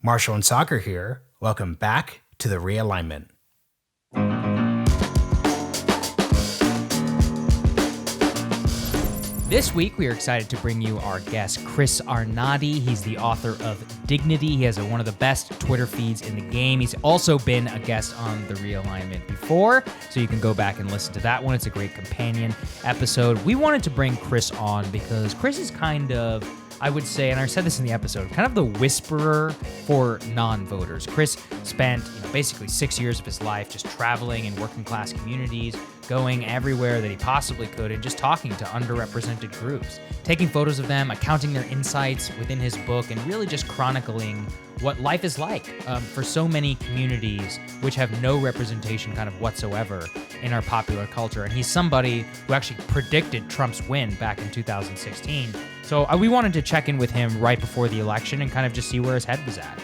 Marshall and Soccer here. Welcome back to the Realignment. This week, we are excited to bring you our guest, Chris Arnade. He's the author of Dignity. He has one of the best Twitter feeds in the game. He's also been a guest on the Realignment before, so you can go back and listen to that one. It's a great companion episode. We wanted to bring Chris on because Chris is kind of, I would say, and I said this in the episode, kind of the whisperer for non-voters. Chris spent basically 6 years of his life just traveling in working class communities, going everywhere that he possibly could and just talking to underrepresented groups, taking photos of them, accounting their insights within his book, and really just chronicling what life is like for so many communities which have no representation kind of whatsoever in our popular culture. And he's somebody who actually predicted Trump's win back in 2016. So we wanted to check in with him right before the election and kind of just see where his head was at.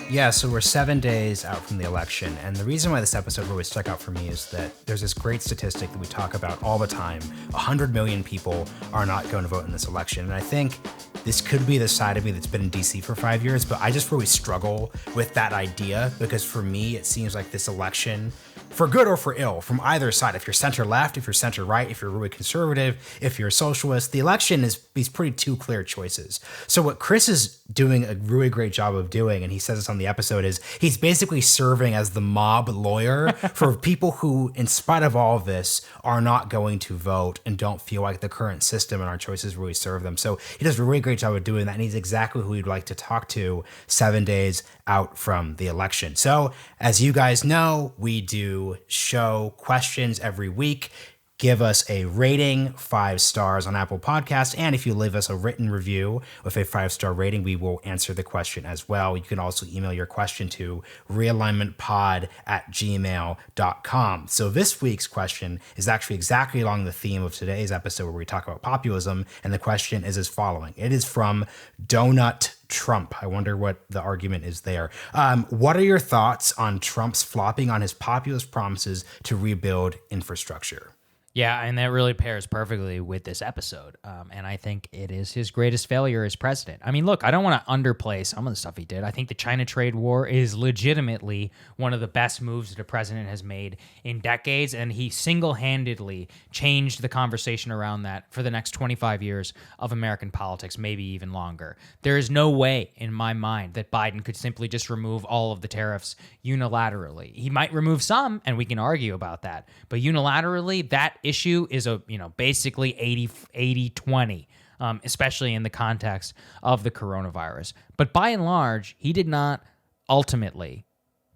Yeah, so we're 7 days out from the election, and the reason why this episode really stuck out for me is that there's this great statistic that we talk about all the time. 100 million people are not going to vote in this election, and I think this could be the side of me that's been in DC for 5 years, but I just really struggle with that idea because for me, it seems like this election, for good or for ill, from either side, if you're center left, if you're center right, if you're really conservative, if you're a socialist, the election is these pretty two clear choices. So what Chris is doing a really great job of doing, and he says this on the episode, is he's basically serving as the mob lawyer for people who, in spite of all of this, are not going to vote and don't feel like the current system and our choices really serve them. So he does a really great job of doing that, and he's exactly who we'd like to talk to 7 days out from the election. So as you guys know, we do show questions every week. Give us a rating, 5 stars on Apple Podcasts. And if you leave us a written review with a 5-star rating, we will answer the question as well. You can also email your question to realignmentpod@gmail.com. So this week's question is actually exactly along the theme of today's episode where we talk about populism. And the question is as following. It is from Donut Trump. I wonder what the argument is there. What are your thoughts on Trump's flopping on his populist promises to rebuild infrastructure? Yeah, and that really pairs perfectly with this episode. And I think it is his greatest failure as president. I mean, look, I don't want to underplay some of the stuff he did. I think the China trade war is legitimately one of the best moves that a president has made in decades. And he single-handedly changed the conversation around that for the next 25 years of American politics, maybe even longer. There is no way in my mind that Biden could simply just remove all of the tariffs unilaterally. He might remove some, and we can argue about that. But unilaterally, that issue is basically 80-20, especially in the context of the coronavirus. But by and large, he did not ultimately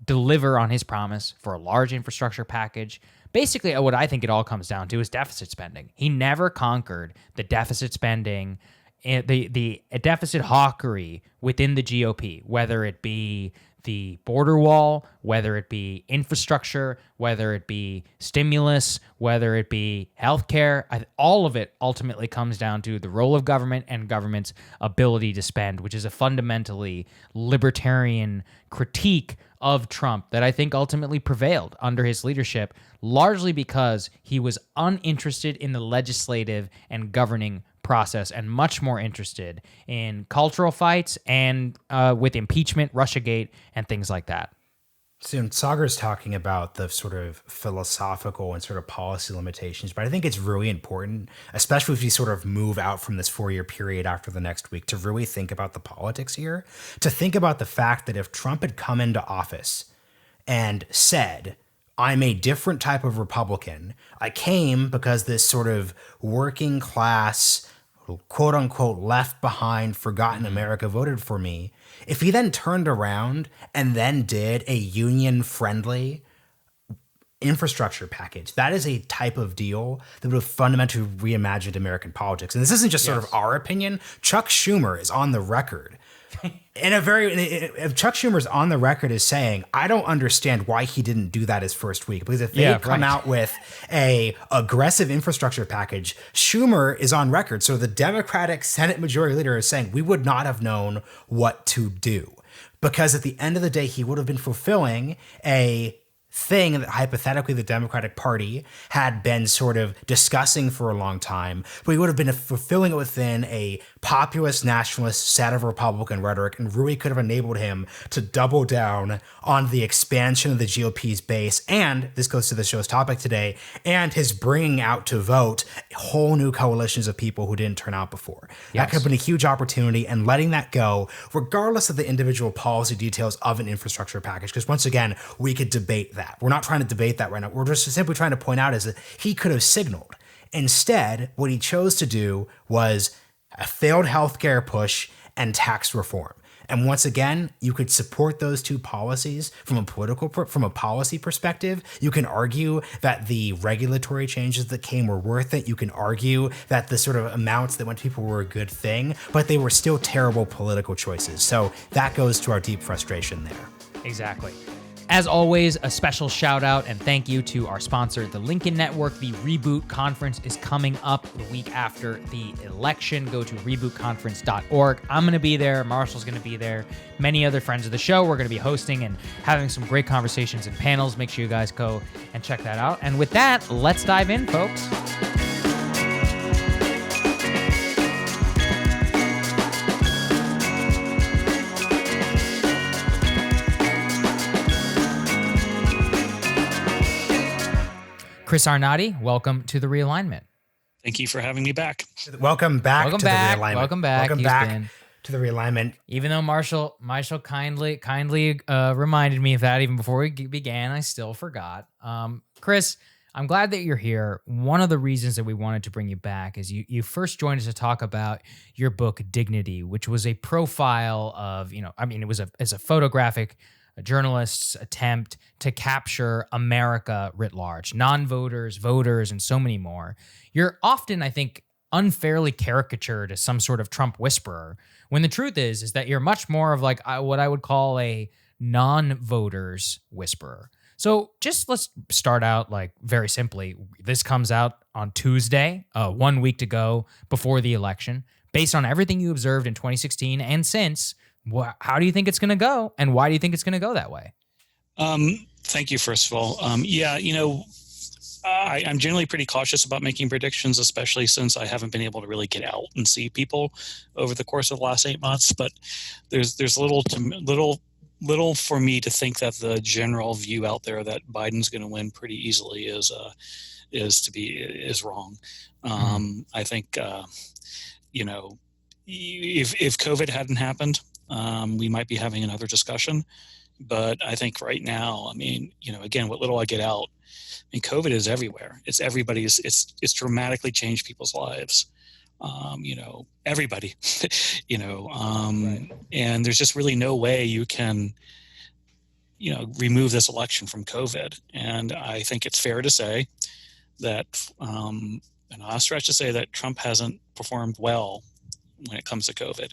deliver on his promise for a large infrastructure package. Basically, what I think it all comes down to is deficit spending. He never conquered the deficit spending, the deficit hawkery within the GOP, whether it be the border wall, whether it be infrastructure, whether it be stimulus, whether it be healthcare. All of it ultimately comes down to the role of government and government's ability to spend, which is a fundamentally libertarian critique of Trump that I think ultimately prevailed under his leadership, largely because he was uninterested in the legislative and governing process and much more interested in cultural fights and with impeachment, Russiagate, and things like that. So Sagar's talking about the sort of philosophical and sort of policy limitations, but I think it's really important, especially if you sort of move out from this 4-year period after the next week, to really think about the politics here, to think about the fact that if Trump had come into office and said, I'm a different type of Republican, I came because this sort of working class, quote unquote, left behind, forgotten America voted for me. If he then turned around and then did a union friendly infrastructure package, that is a type of deal that would have fundamentally reimagined American politics. And this isn't just sort of our opinion. Chuck Schumer is on the record. If Chuck Schumer's on the record as saying, I don't understand why he didn't do that his first week, because if they had come out with a aggressive infrastructure package, Schumer is on record. So the Democratic Senate Majority Leader is saying we would not have known what to do, because at the end of the day, he would have been fulfilling a thing that hypothetically the Democratic Party had been sort of discussing for a long time, but he would have been fulfilling it within a populist nationalist set of Republican rhetoric, and really could have enabled him to double down on the expansion of the GOP's base, and this goes to the show's topic today, and his bringing out to vote whole new coalitions of people who didn't turn out before. That could have been a huge opportunity, and letting that go, regardless of the individual policy details of an infrastructure package, because once again, we could debate that. We're not trying to debate that right now. We're just simply trying to point out is that he could have signaled. Instead, what he chose to do was a failed healthcare push and tax reform. And once again, you could support those two policies from a policy perspective. You can argue that the regulatory changes that came were worth it. You can argue that the sort of amounts that went to people were a good thing, but they were still terrible political choices. So that goes to our deep frustration there. Exactly. As always, a special shout out and thank you to our sponsor, the Lincoln Network. The Reboot Conference is coming up the week after the election. Go to rebootconference.org. I'm going to be there. Marshall's going to be there. Many other friends of the show. We're going to be hosting and having some great conversations and panels. Make sure you guys go and check that out. And with that, let's dive in, folks. Chris Arnade, welcome to the Realignment. Thank you for having me back. Welcome back to the Realignment. Welcome back. Welcome back to the Realignment. Even though Marshall kindly reminded me of that even before we began, I still forgot. Chris, I'm glad that you're here. One of the reasons that we wanted to bring you back is you first joined us to talk about your book Dignity, which was a profile of, it was a photographic, a journalist's attempt to capture America writ large, non-voters, voters, and so many more. You're often, I think, unfairly caricatured as some sort of Trump whisperer, when the truth is that you're much more of like what I would call a non-voters whisperer. So just let's start out like very simply. This comes out on Tuesday, 1 week to go before the election. Based on everything you observed in 2016 and since, how do you think it's going to go, and why do you think it's going to go that way? Thank you, first of all. I'm generally pretty cautious about making predictions, especially since I haven't been able to really get out and see people over the course of the last 8 months. But there's little for me to think that the general view out there that Biden's going to win pretty easily is wrong. I think if COVID hadn't happened, we might be having another discussion. But I think right now, again, what little I get out, COVID is everywhere. It's everybody's. It's dramatically changed people's lives. Everybody. Right. And there's just really no way you can, remove this election from COVID. And I think it's fair to say that, and I'll stretch to say that Trump hasn't performed well when it comes to COVID.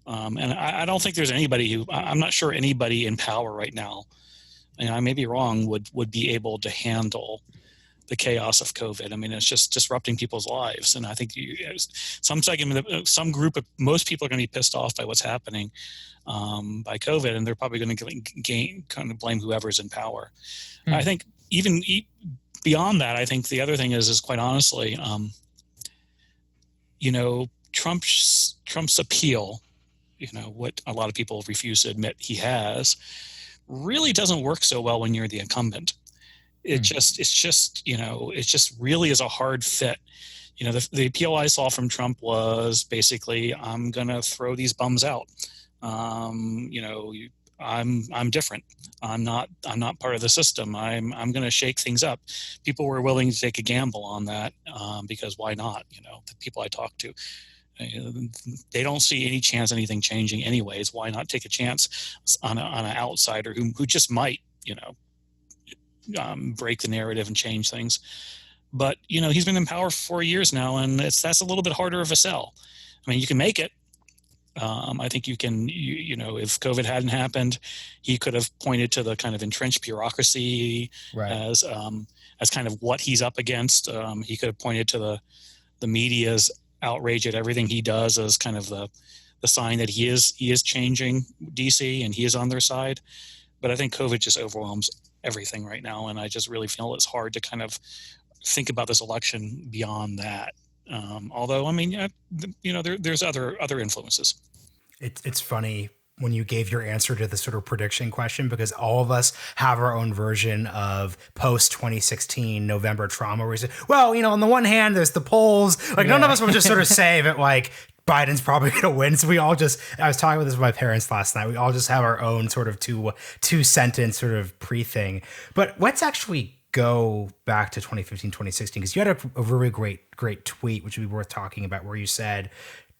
And I don't think there's anybody I'm not sure anybody in power right now, and I may be wrong, would be able to handle the chaos of COVID. It's just disrupting people's lives. And I think some group of, most people are going to be pissed off by what's happening by COVID, and they're probably going to kind of blame whoever's in power. I think even beyond that, I think the other thing is quite honestly, Trump's appeal, what a lot of people refuse to admit he has, really doesn't work so well when you're the incumbent. It just really is a hard fit. The appeal I saw from Trump was basically, I'm going to throw these bums out. I'm different. I'm not part of the system. I'm going to shake things up. People were willing to take a gamble on that because why not? The people I talk to, they don't see any chance of anything changing anyways. Why not take a chance on an outsider who just might, break the narrative and change things. But, he's been in power for 4 years now, and that's a little bit harder of a sell. You can make it. I think you can, if COVID hadn't happened, he could have pointed to the kind of entrenched bureaucracy as kind of what he's up against. He could have pointed to the media's outrage at everything he does as kind of the sign that he is changing DC and he is on their side. But I think COVID just overwhelms everything right now. And I just really feel it's hard to kind of think about this election beyond that. Although, I mean, there's other influences. It's funny when you gave your answer to the sort of prediction question, because all of us have our own version of post 2016 November trauma where we say, well, on the one hand, there's the polls. Like none of us would just sort of say that like Biden's probably going to win. So we all just, I was talking with this with my parents last night. We all just have our own sort of two sentence sort of pre thing. But let's actually go back to 2015, 2016, because you had a really great tweet, which would be worth talking about, where you said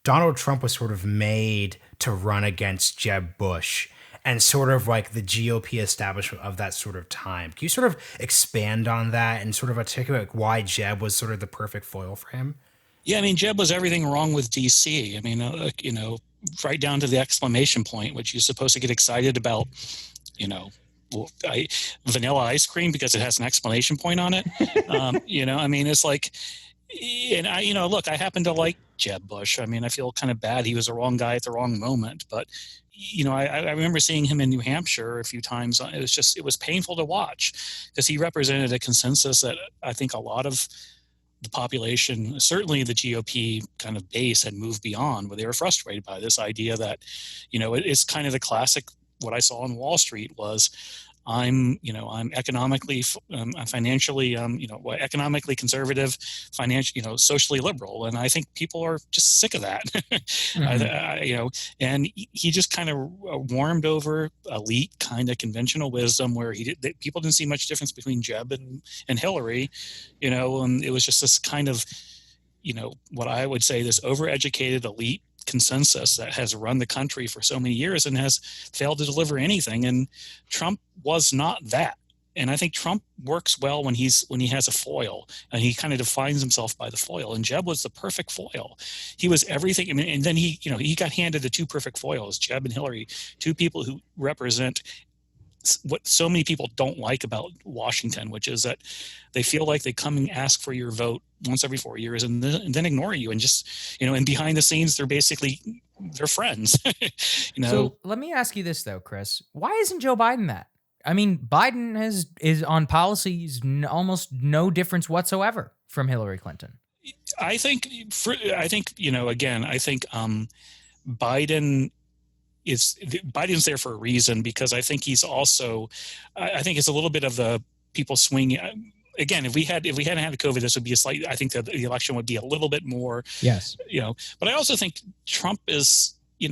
Donald Trump was sort of made to run against Jeb Bush and sort of like the GOP establishment of that sort of time. Can you sort of expand on that and sort of articulate why Jeb was sort of the perfect foil for him? Yeah, I mean, Jeb was everything wrong with DC. I mean, right down to the exclamation point, which you're supposed to get excited about, vanilla ice cream because it has an exclamation point on it. I mean, it's like, and look, I happen to like Jeb Bush. I mean, I feel kind of bad. He was the wrong guy at the wrong moment. But, I remember seeing him in New Hampshire a few times. It was painful to watch because he represented a consensus that I think a lot of the population, certainly the GOP kind of base, had moved beyond, where they were frustrated by this idea that, it's kind of the classic, what I saw on Wall Street was, I'm economically, financially, economically conservative, socially liberal, and I think people are just sick of that. Mm-hmm. And he just kind of warmed over elite kind of conventional wisdom, where people didn't see much difference between Jeb and Hillary, and it was just this kind of, what I would say, this overeducated elite consensus that has run the country for so many years and has failed to deliver anything. And Trump was not that. And I think Trump works well when he has a foil, and he kind of defines himself by the foil. And Jeb was the perfect foil. He was everything. I mean, and then he got handed the two perfect foils, Jeb and Hillary, two people who represent what so many people don't like about Washington, which is that they feel like they come and ask for your vote once every 4 years and then ignore you, and just, and behind the scenes, they're friends. So let me ask you this though, Chris, why isn't Joe Biden that? I mean, Biden is on policies almost no difference whatsoever from Hillary Clinton. I think Biden's there for a reason, because I think he's also, I think it's a little bit of the people swinging. Again, if we hadn't had COVID, this would be I think that the election would be a little bit more, yes, but I also think Trump is, I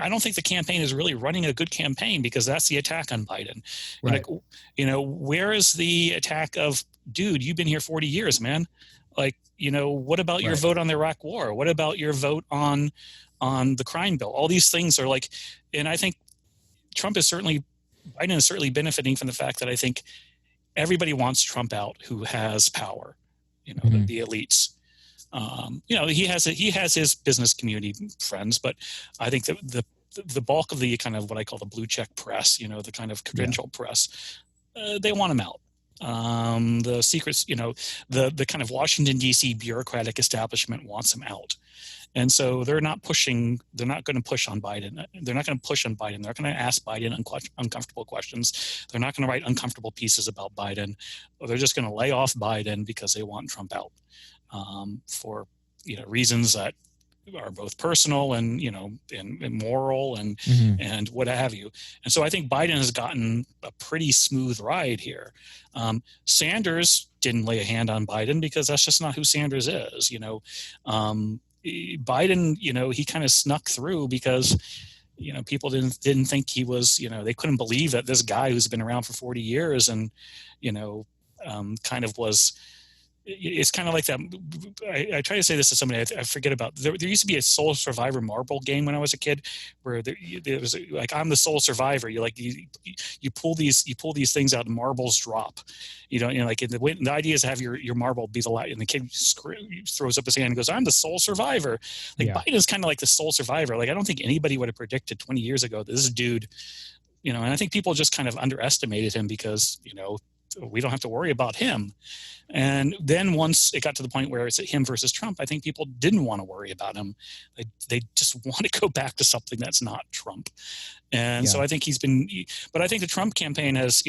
don't think the campaign is really running a good campaign, because that's the attack on Biden. Right. Where is the attack of, dude, you've been here 40 years, man. Like, what about your vote on the Iraq War? What about your vote on the crime bill? All these things are like, and I think Biden is certainly benefiting from the fact that I think everybody wants Trump out who has power, mm-hmm. the elites. He has his business community friends, but I think that the bulk of the kind of what I call the blue check press, the kind of credential press, they want him out. The secrets, the kind of Washington, D.C. bureaucratic establishment wants him out. And so they're not going to push on Biden. They're not going to push on Biden. They're going to ask Biden uncomfortable questions. They're not going to write uncomfortable pieces about Biden. Or they're just going to lay off Biden because they want Trump out for reasons that are both personal and and moral and mm-hmm. and what have you. And so I think Biden has gotten a pretty smooth ride here. Sanders didn't lay a hand on Biden because that's just not who Sanders is. Biden, he kind of snuck through because, people didn't think he was, they couldn't believe that this guy who's been around for 40 years and, kind of was, it's kind of like that. I try to say this to somebody I forget about. There used to be a Soul Survivor marble game when I was a kid, where there was like, I'm the sole survivor. You pull these things out and marbles drop. Like the idea is to have your marble be the light, and the kid throws up his hand and goes, "I'm the sole survivor." Like Biden is kind of like the sole survivor. Like I don't think anybody would have predicted 20 years ago that this dude, and I think people just kind of underestimated him because we don't have to worry about him. And then once it got to the point where it's him versus Trump, I think people didn't want to worry about him. They just want to go back to something that's not Trump. And so I think but I think the Trump campaign has,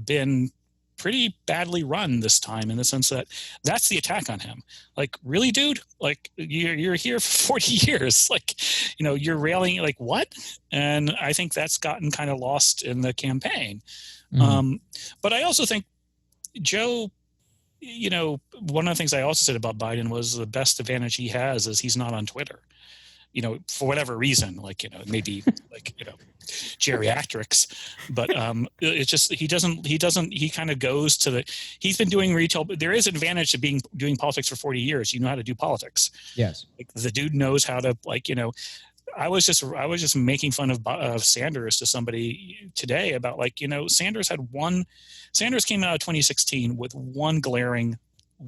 been pretty badly run this time, in the sense that that's the attack on him. Like, really, dude? Like, you're here for 40 years. Like, you're railing, like, what? And I think that's gotten kind of lost in the campaign. But I also think Joe, one of the things I also said about Biden was the best advantage he has is he's not on Twitter. For whatever reason, like, maybe like, geriatrics, but it's just, he kind of goes to he's been doing retail, but there is an advantage to doing politics for 40 years. You know how to do politics. Yes. Like, the dude knows how to, like, I was just making fun of Sanders to somebody today about, like, Sanders came out of 2016 with one glaring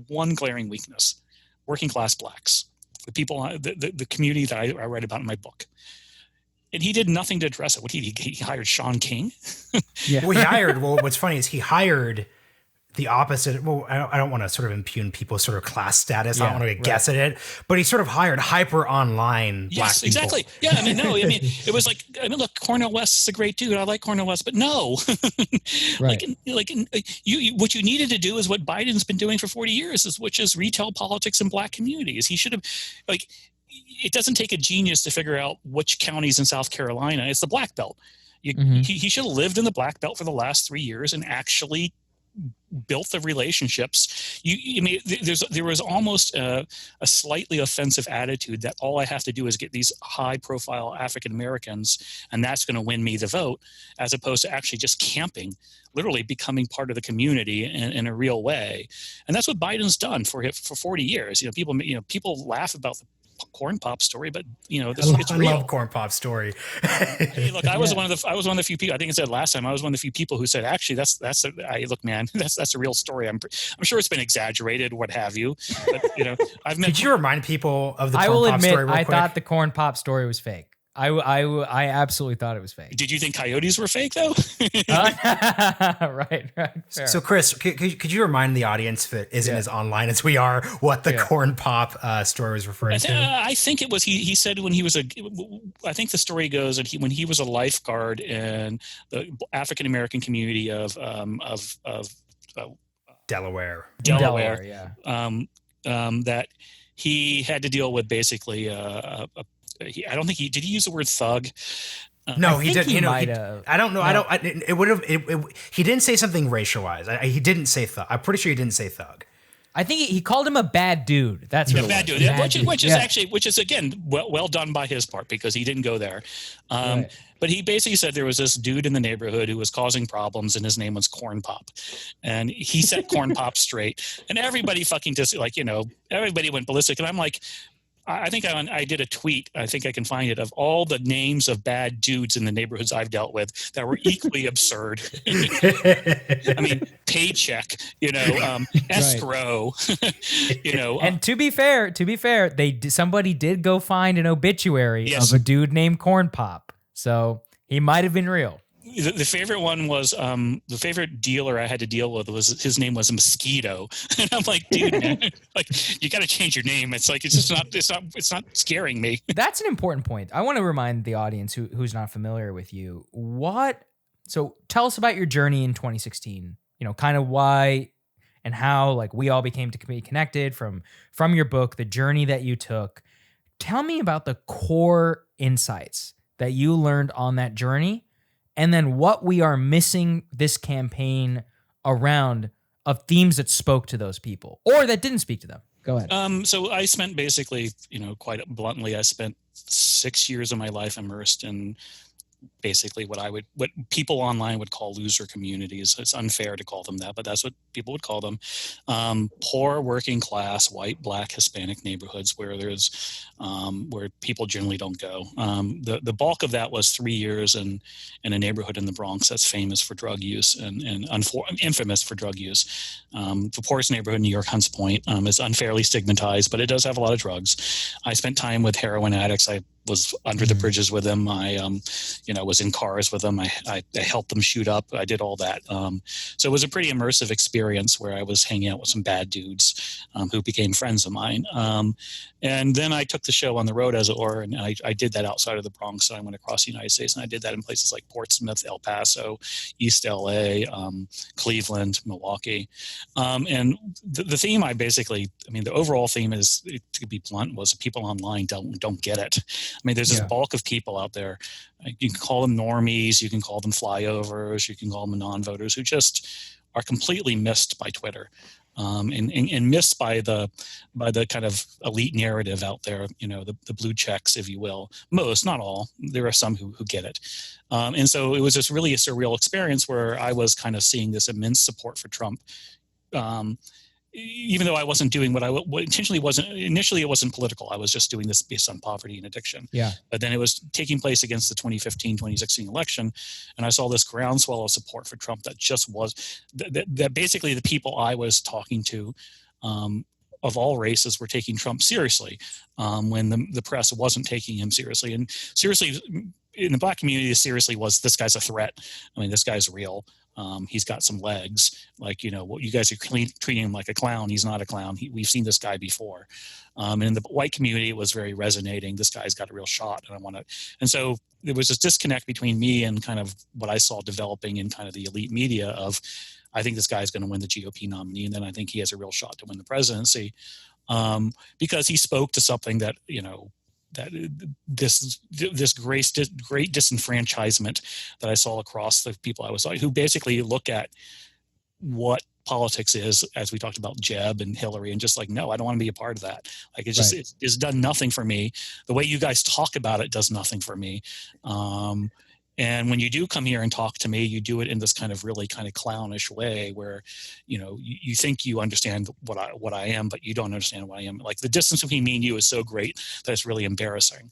weakness: working class blacks. The people, the community that I write about in my book. And he did nothing to address it. What he hired Sean King? Yeah. Well, what's funny is he hired the opposite. Well, I don't want to sort of impugn people's sort of class status. I don't want to guess at it, but he sort of hired hyper online black people. Exactly. Yeah. It was like, look, Cornel West is a great dude. I like Cornel West, but no. Right. What you needed to do is what Biden's been doing for 40 years, which is retail politics in black communities. He should have, it doesn't take a genius to figure out which counties in South Carolina. It's the Black Belt. He should have lived in the Black Belt for the last 3 years and actually built the relationships. There was almost a slightly offensive attitude that all I have to do is get these high-profile African Americans, and that's going to win me the vote, as opposed to actually just camping, literally becoming part of the community in a real way. And that's what Biden's done for 40 years. People laugh about the corn pop story, but it's real. I love corn pop story. Hey, look, I was one of the few people. I think I said last time I was one of the few people who said, actually, that's a real story. I'm sure it's been exaggerated, what have you. But I've met. Could you remind people of the corn I will pop admit, story real I quick? thought the corn pop story was fake. I absolutely thought it was fake. Did you think coyotes were fake, though? Right. Fair. So, Chris, could you remind the audience that isn't as online as we are what the corn pop story was referring to? I think it was he said when he was I think the story goes that when he was a lifeguard in the African American community of Delaware, yeah. That he had to deal with basically I don't think did he use the word thug? No, he didn't. Might have. I don't know. No. It would have. He didn't say something racialized. He didn't say thug. I'm pretty sure he didn't say thug. I think he called him a bad dude. That's what bad dude. Which is again well done by his part, because he didn't go there. Right. But he basically said there was this dude in the neighborhood who was causing problems, and his name was Corn Pop, and he set Corn Pop straight, and everybody fucking just everybody went ballistic, and I'm like. I think I did a tweet, I think I can find it, of all the names of bad dudes in the neighborhoods I've dealt with that were equally absurd. Paycheck, escrow, And to be fair, somebody did go find an obituary of a dude named Corn Pop. So he might have been real. The favorite one was the favorite dealer I had to deal with his name was Mosquito, and I'm like, dude, man, like, you got to change your name. It's like it's not scaring me. That's an important point. I want to remind the audience who's not familiar with you. So tell us about your journey in 2016. Kind of why and how, like, we all became to be connected from your book, the journey that you took. Tell me about the core insights that you learned on that journey. And then what we are missing this campaign around of themes that spoke to those people or that didn't speak to them. Go ahead. So I spent basically, quite bluntly, I spent 6 years of my life immersed in basically what people online would call loser communities. It's unfair to call them that, but that's what people would call them. Poor, working class, white, black, Hispanic neighborhoods where where people generally don't go. The bulk of that was 3 years in a neighborhood in the Bronx that's famous for drug use and infamous for drug use. The poorest neighborhood in New York, Hunts Point, is unfairly stigmatized, but it does have a lot of drugs. I spent time with heroin addicts. I was under the bridges with them. I, was in cars with them. I helped them shoot up. I did all that. So it was a pretty immersive experience where I was hanging out with some bad dudes who became friends of mine. And then I took the show on the road, as it were, and I did that outside of the Bronx. So I went across the United States, and I did that in places like Portsmouth, El Paso, East LA, Cleveland, Milwaukee. And the theme the overall theme is, to be blunt, was people online don't get it. I mean, there's this bulk of people out there. You can call them normies, you can call them flyovers, you can call them non-voters who just are completely missed by Twitter. And missed by the kind of elite narrative out there, the blue checks, if you will. Most, not all. There are some who get it. And so it was just really a surreal experience where I was kind of seeing this immense support for Trump. Even though I wasn't doing what intentionally wasn't, initially it wasn't political. I was just doing this based on poverty and addiction. Yeah. But then it was taking place against the 2015, 2016 election. And I saw this groundswell of support for Trump that just was, that basically the people I was talking to of all races were taking Trump seriously when the press wasn't taking him seriously. And seriously, in the Black community, seriously was, this guy's a threat. I mean, this guy's real. He's got some legs. Like, what you guys are treating him like a clown. He's not a clown. We've seen this guy before. And in the white community, it was very resonating. This guy's got a real shot, and so there was this disconnect between me and kind of what I saw developing in kind of the elite media of, I think this guy's going to win the GOP nominee, and then I think he has a real shot to win the presidency, because he spoke to something that that this great disenfranchisement that I saw across the people I was like, who basically look at what politics is, as we talked about Jeb and Hillary, and just like, no, I don't want to be a part of that. Like, it's done nothing for me. The way you guys talk about it does nothing for me. And when you do come here and talk to me, you do it in this kind of really kind of clownish way where, you think you understand what I am, but you don't understand what I am. Like, the distance between me and you is so great that it's really embarrassing.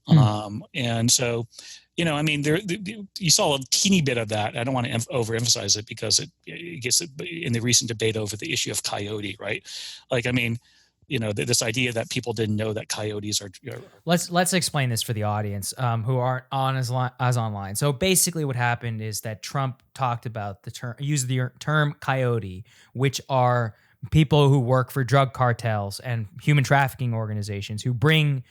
And so, you saw a teeny bit of that. I don't want to overemphasize it because it gets in the recent debate over the issue of coyote, right? Like, this idea that people didn't know that coyotes are. Let's explain this for the audience who aren't on as online. So basically, what happened is that Trump talked about used the term coyote, which are people who work for drug cartels and human trafficking organizations who bring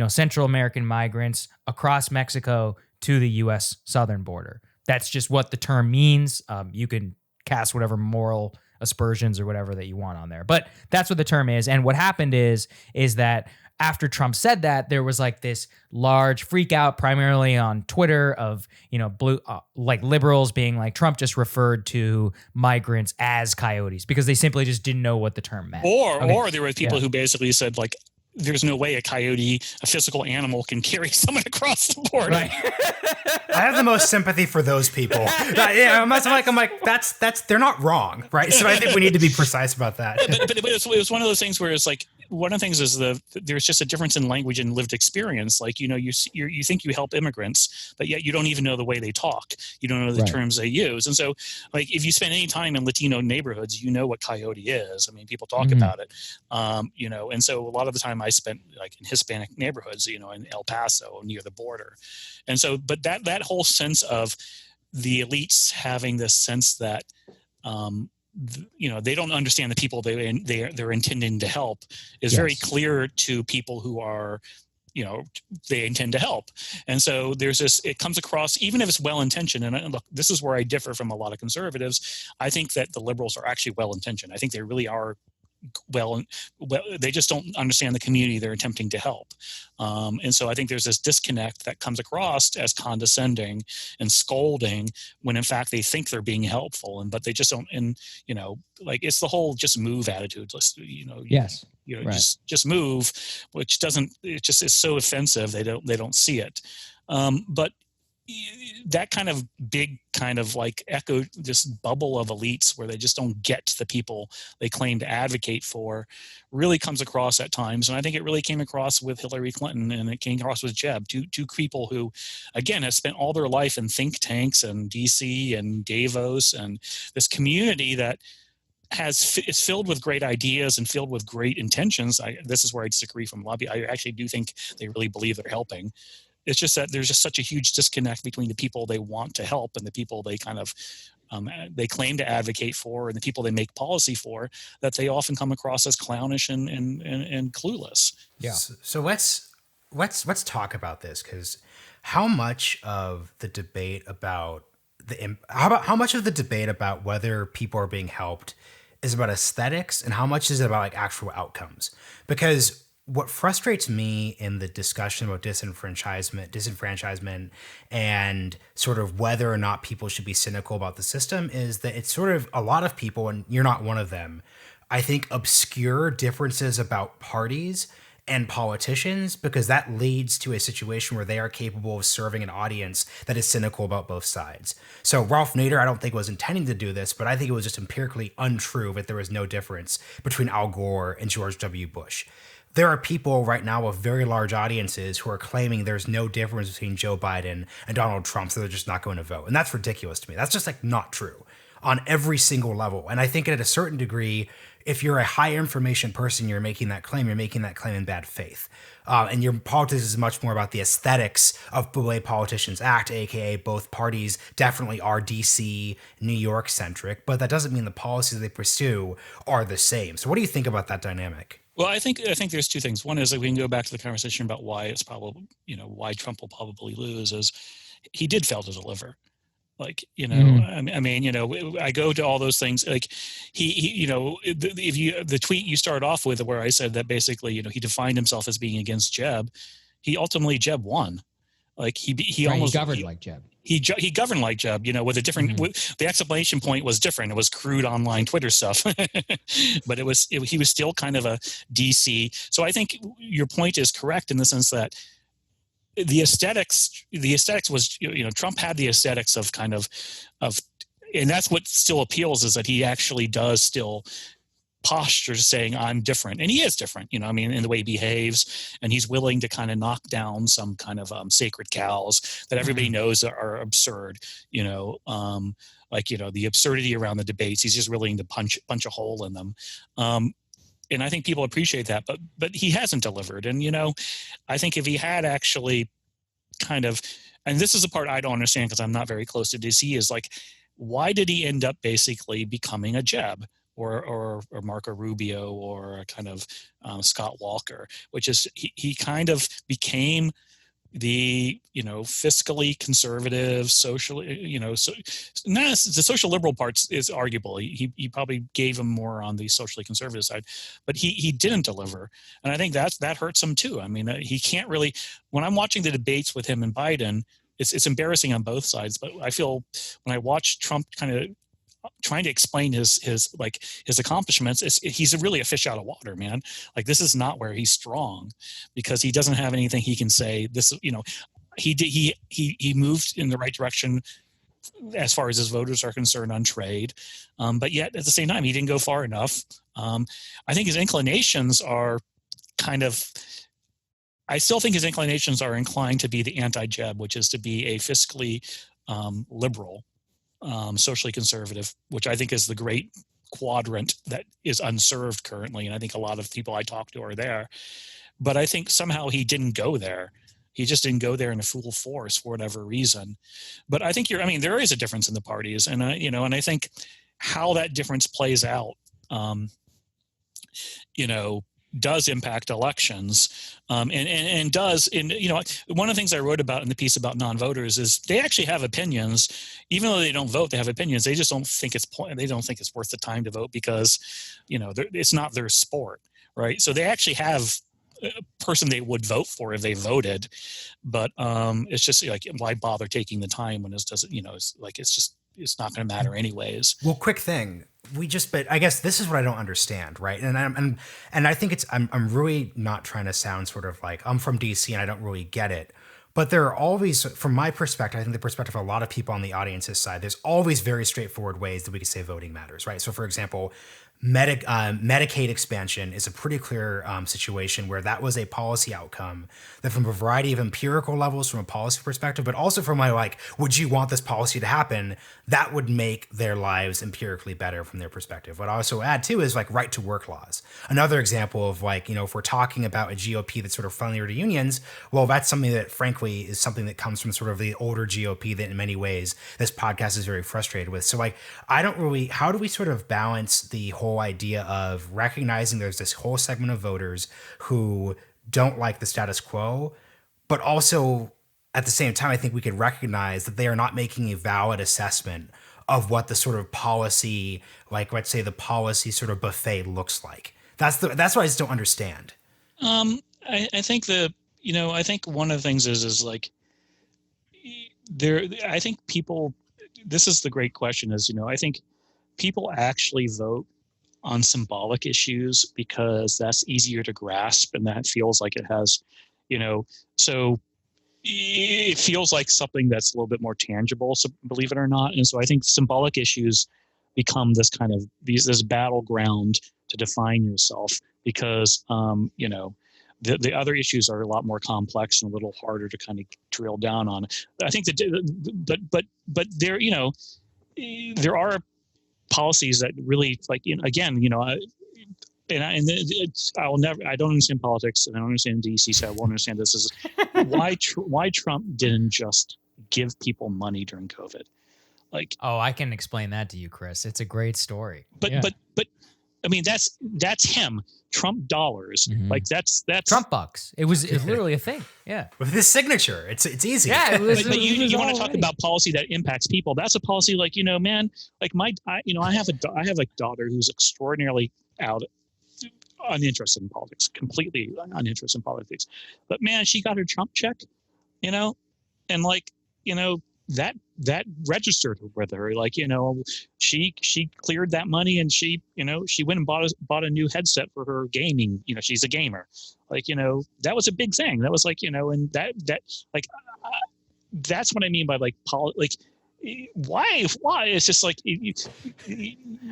Central American migrants across Mexico to the U.S. southern border. That's just what the term means. You can cast whatever moral aspersions or whatever that you want on there, but that's what the term is. And what happened is that after Trump said that, there was like this large freak out, primarily on Twitter, of blue like liberals being like, Trump just referred to migrants as coyotes because they simply just didn't know what the term meant. Or there were people who basically said, like, there's no way a coyote, a physical animal, can carry someone across the border. Right. I have the most sympathy for those people. I'm like, that's they're not wrong, right? So I think we need to be precise about that. But it was one of those things where it's like, one of the things is there's just a difference in language and lived experience. Like, you think you help immigrants, but yet you don't even know the way they talk. You don't know the terms they use. And so, like, if you spend any time in Latino neighborhoods, you know what coyote is. I mean, people talk about it, and so a lot of the time I spent like in Hispanic neighborhoods, in El Paso near the border. And so, but that whole sense of the elites having this sense that, they don't understand the people they're intending to help is very clear to people who are, they intend to help. And so there's this, it comes across, even if it's well-intentioned, and look, this is where I differ from a lot of conservatives. I think that the liberals are actually well-intentioned. I think they really are well, they just don't understand the community they're attempting to help. And so I think there's this disconnect that comes across as condescending and scolding when in fact they think they're being helpful, but they just don't. And, like, it's the whole just move attitude. Just, just move, which it just is so offensive. They don't see it. But that kind of big kind of like echo, this bubble of elites where they just don't get the people they claim to advocate for, really comes across at times. And I think it really came across with Hillary Clinton, and it came across with Jeb, two people who, again, have spent all their life in think tanks and DC and Davos and this community that is filled with great ideas and filled with great intentions. This is where I disagree from lobby. I actually do think they really believe they're helping. It's just that there's just such a huge disconnect between the people they want to help and the people they kind of they claim to advocate for, and the people they make policy for, that they often come across as clownish and clueless. Yeah. So let's talk about this, because how much of the debate about how much of the debate about whether people are being helped is about aesthetics, and how much is it about like actual outcomes? Because what frustrates me in the discussion about disenfranchisement and sort of whether or not people should be cynical about the system is that it's sort of a lot of people, and you're not one of them, I think, obscure differences about parties and politicians, because that leads to a situation where they are capable of serving an audience that is cynical about both sides. So Ralph Nader, I don't think was intending to do this, but I think it was just empirically untrue that there was no difference between Al Gore and George W. Bush. There are people right now with very large audiences who are claiming there's no difference between Joe Biden and Donald Trump, so they're just not going to vote. And that's ridiculous to me. That's just like not true on every single level. And I think at a certain degree, if you're a high information person, you're making that claim in bad faith. And your politics is much more about the aesthetics of the way politicians act, aka both parties definitely are DC, New York centric, but that doesn't mean the policies they pursue are the same. So what do you think about that dynamic? Well, I think there's two things. One is that we can go back to the conversation about why it's probably, why Trump will probably lose, is he did fail to deliver. Like, I mean, I go to all those things. Like he the tweet you started off with, where I said that basically, he defined himself as being against Jeb. He ultimately, Jeb won. Like he almost governed like Jeb. He governed like Jeb, with a different. The exclamation point was different. It was crude online Twitter stuff, but he was still kind of a DC. So I think your point is correct in the sense that the aesthetics was, Trump had the aesthetics of kind of, and that's what still appeals, is that he actually does still posture saying I'm different, and he is different, in the way he behaves, and he's willing to kind of knock down some kind of sacred cows that everybody knows are absurd, the absurdity around the debates. He's just willing to punch a hole in them. And I think people appreciate that, but he hasn't delivered. And, I think if he had actually kind of, and this is the part I don't understand because I'm not very close to DC, is like, why did he end up basically becoming a Jeb or Marco Rubio or a kind of Scott Walker, which is he kind of became the fiscally conservative, socially, the social liberal parts is arguable. He probably gave him more on the socially conservative side, but he didn't deliver, and I think that hurts him too. I mean, he can't really. When I'm watching the debates with him and Biden, it's embarrassing on both sides. But I feel when I watch Trump kind of trying to explain his accomplishments, he's really a fish out of water, man. Like, this is not where he's strong, because he doesn't have anything he can say. This, he moved in the right direction as far as his voters are concerned on trade, but yet at the same time he didn't go far enough. I think his inclinations are kind of. I still think his inclinations are inclined to be the anti-Jeb, which is to be a fiscally liberal. Socially conservative, which I think is the great quadrant that is unserved currently. And I think a lot of people I talk to are there. But I think somehow he didn't go there. He just didn't go there in a full force for whatever reason. But I think there is a difference in the parties. And, and I think how that difference plays out, does impact elections, and does. And one of the things I wrote about in the piece about non-voters is they actually have opinions, even though they don't vote. They have opinions. They just don't think they don't think it's worth the time to vote because, it's not their sport, right? So they actually have a person they would vote for if they voted, but it's just like, why bother taking the time when it doesn't? It's like it's not going to matter anyways. Well, quick thing. But I guess this is what I don't understand, right? And I think I'm really not trying to sound sort of like I'm from DC and I don't really get it. But there are always, from my perspective, I think the perspective of a lot of people on the audience's side, there's always very straightforward ways that we can say voting matters, right? So for example, Medicaid expansion is a pretty clear situation where that was a policy outcome that, from a variety of empirical levels, from a policy perspective, but also from would you want this policy to happen? That would make their lives empirically better from their perspective. What I also add too is right to work laws. Another example of if we're talking about a GOP that's sort of friendlier to unions, well, that's something that frankly is something that comes from sort of the older GOP that in many ways this podcast is very frustrated with. So how do we sort of balance the whole idea of recognizing there's this whole segment of voters who don't like the status quo, but also at the same time, I think we could recognize that they are not making a valid assessment of what the sort of policy, let's say the policy sort of buffet looks like. That's what I just don't understand. I think I think one of the things is I think people, this is the great question is, I think people actually vote on symbolic issues because that's easier to grasp and that feels like it has, so it feels like something that's a little bit more tangible, so believe it or not. And so I think symbolic issues become this kind of this battleground to define yourself because, the other issues are a lot more complex and a little harder to kind of drill down on. I think but there, there are policies that really I don't understand politics and I don't understand DC, so I won't understand this. Is why Trump didn't just give people money during COVID? I can explain that to you, Chris. It's a great story. But I mean that's him. Trump dollars. Mm-hmm. That's Trump bucks. It was literally a thing. Yeah. With his signature. It's easy. Yeah. But you want to talk about policy that impacts people. That's a policy I have a daughter who's extraordinarily uninterested in politics, completely uninterested in politics. But man, she got her Trump check, and that registered with her. She cleared that money and she went and bought a new headset for her gaming. She's a gamer. That was a big thing. That was and that's what I mean by why it's just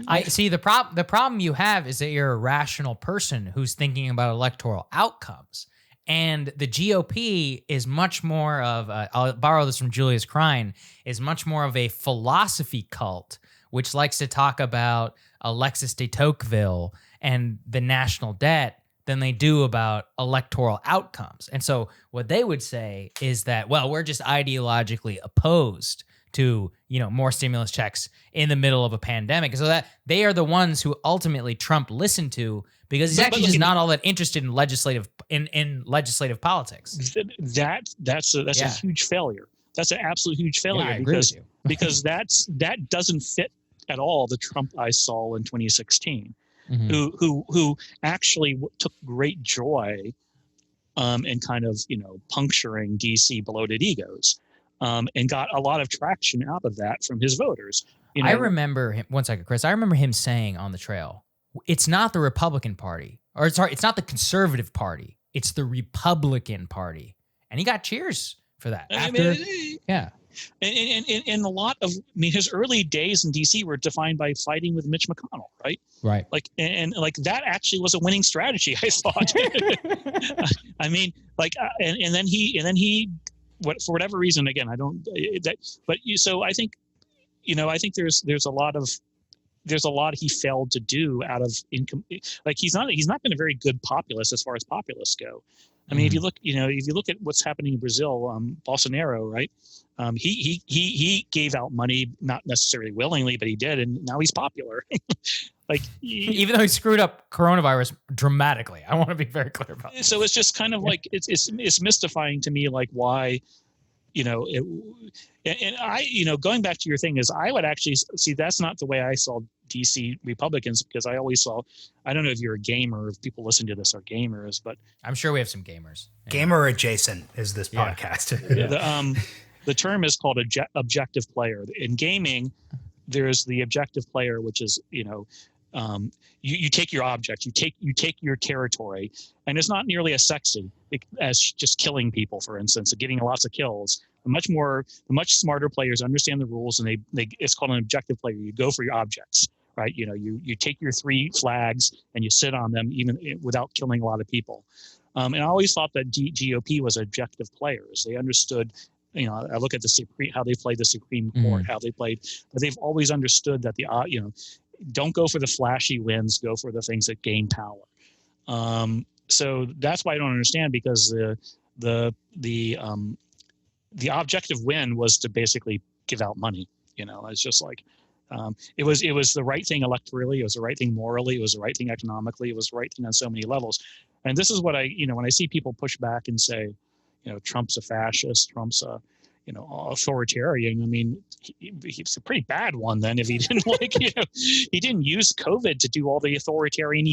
I see the problem you have is that you're a rational person who's thinking about electoral outcomes. And the GOP is much more of I'll borrow this from Julius Krein, is much more of a philosophy cult, which likes to talk about Alexis de Tocqueville and the national debt than they do about electoral outcomes. And so what they would say is that, well, we're just ideologically opposed to, more stimulus checks in the middle of a pandemic. So that they are the ones who ultimately Trump listened to because he's actually just not all that interested in legislative politics. That's a huge failure. That's an absolute huge failure. Yeah, I agree with you. because that doesn't fit at all the Trump I saw in 2016, who actually took great joy in kind of puncturing DC bloated egos. And got a lot of traction out of that from his voters. I remember him, one second, Chris. I remember him saying on the trail, it's not the Republican Party, or it's not the Conservative Party, it's the Republican Party. And he got cheers for that. Yeah. And a lot of, his early days in DC were defined by fighting with Mitch McConnell, right? Right. And that actually was a winning strategy, I thought. And then he for whatever reason, again, I don't that, but so I think, I think there's a lot he failed to do out of income. He's not been a very good populist as far as populists go. I mean, if you look at what's happening in Brazil, Bolsonaro, right? He gave out money, not necessarily willingly, but he did, and now he's popular. Even though he screwed up coronavirus dramatically, I want to be very clear about that. So it's just kind of it's mystifying to me, why, and I, going back to your thing is I would actually see that's not the way I saw DC Republicans, because I always saw, I don't know if you're a gamer, if people listen to this are gamers, but I'm sure we have some gamers. Yeah. Gamer adjacent is this podcast. Yeah. The term is called objective player. In gaming, there's the objective player, which is, you take your object, you take your territory, and it's not nearly as sexy as just killing people, for instance, getting lots of kills. The much smarter players understand the rules, and they it's called an objective player. You go for your objects, right? You take your 3 flags and you sit on them even without killing a lot of people. And I always thought that GOP was objective players. They understood, I look at how they played the Supreme Court, how they played, but they've always understood that don't go for the flashy wins, go for the things that gain power. So that's why I don't understand, because the objective win was to basically give out money. It's just like, it was the right thing electorally, it was the right thing morally, it was the right thing economically, it was the right thing on so many levels. And this is what when I see people push back and say, Trump's a fascist, Trump's a, authoritarian. I mean, he's a pretty bad one then, if he didn't he didn't use COVID to do all the authoritarian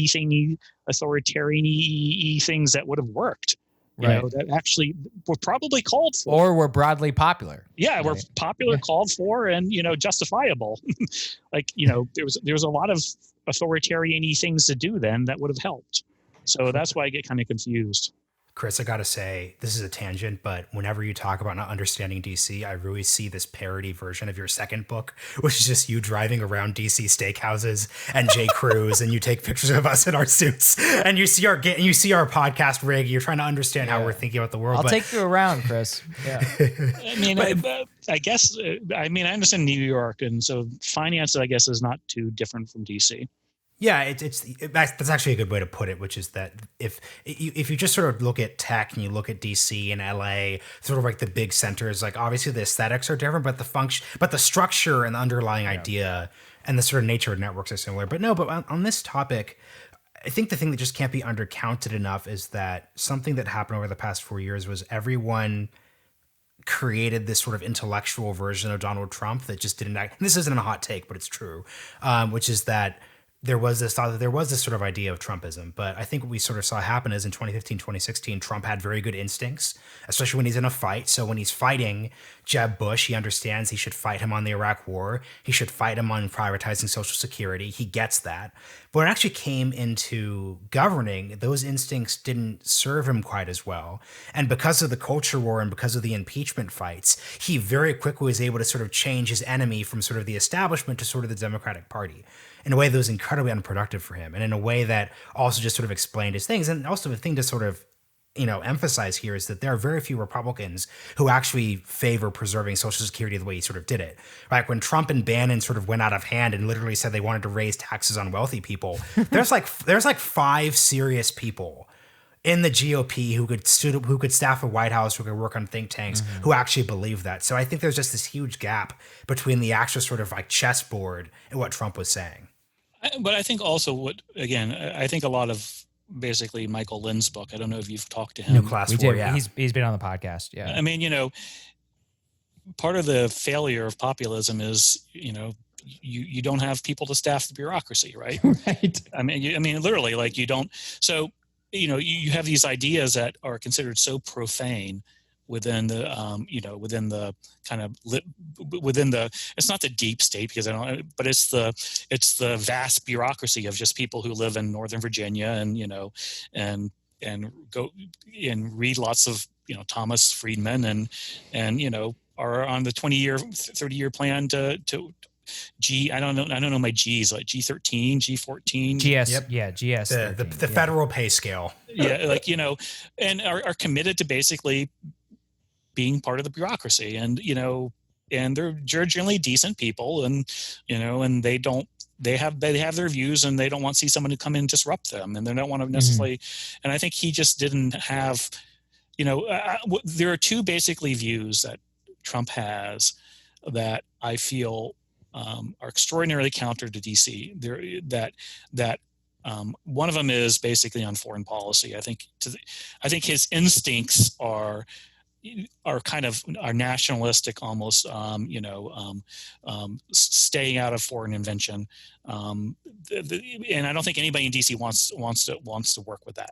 things that would have worked. That actually were probably called for. Or were broadly popular. Yeah, right. Were popular, called for, and, justifiable. There was a lot of authoritarian-y things to do then that would have helped. So that's why I get kind of confused. Chris, I gotta say, this is a tangent, but whenever you talk about not understanding DC, I really see this parody version of your second book, which is just you driving around DC steakhouses and J. Crews, and you take pictures of us in our suits, and you see our podcast rig. You're trying to understand how we're thinking about the world. I'll take you around, Chris. Yeah. I mean, I guess, I understand New York, and so finance, I guess, is not too different from DC. Yeah, that's actually a good way to put it, which is that if you just sort of look at tech and you look at DC and LA, sort of like the big centers, like obviously the aesthetics are different, but the structure and the underlying idea and the sort of nature of networks are similar. But on this topic, I think the thing that just can't be undercounted enough is that something that happened over the past 4 years was everyone created this sort of intellectual version of Donald Trump that just didn't act. And this isn't a hot take, but it's true, which is that there was this thought that there was this sort of idea of Trumpism. But I think what we sort of saw happen is in 2015, 2016, Trump had very good instincts, especially when he's in a fight. So when he's fighting Jeb Bush, he understands he should fight him on the Iraq War. He should fight him on privatizing Social Security. He gets that. But when it actually came into governing, those instincts didn't serve him quite as well. And because of the culture war and because of the impeachment fights, he very quickly was able to sort of change his enemy from sort of the establishment to sort of the Democratic Party in a way that was incredibly unproductive for him, and in a way that also just sort of explained his things. And also the thing to sort of, emphasize here is that there are very few Republicans who actually favor preserving Social Security the way he sort of did it. Like when Trump and Bannon sort of went out of hand and literally said they wanted to raise taxes on wealthy people, there's like 5 serious people in the GOP who could staff a White House, who could work on think tanks, who actually believe that. So I think there's just this huge gap between the actual sort of like chessboard and what Trump was saying. But I think also I think a lot of basically Michael Lynn's book, I don't know if you've talked to him. New Class 4, yeah. He's been on the podcast, yeah. I mean, part of the failure of populism is, you don't have people to staff the bureaucracy, right? Right. I mean, literally, like you don't. So, you have these ideas that are considered so profane within the, it's not the deep state, because but it's the vast bureaucracy of just people who live in Northern Virginia and go and read lots of, Thomas Friedman and are on the 20-year, 30-year plan to I don't know my G's, like G13, G14. GS, yep. Yeah, GS. The federal pay scale. Yeah, and are committed to basically being part of the bureaucracy, and and they're generally decent people, and and they have their views, and they don't want to see someone to come in and disrupt them, and they don't want to necessarily. And I think he just didn't have, there are 2 basically views that Trump has that I feel are extraordinarily counter to DC. One of them is basically on foreign policy. I think his instincts are nationalistic, almost, staying out of foreign invention. And I don't think anybody in DC wants to work with that.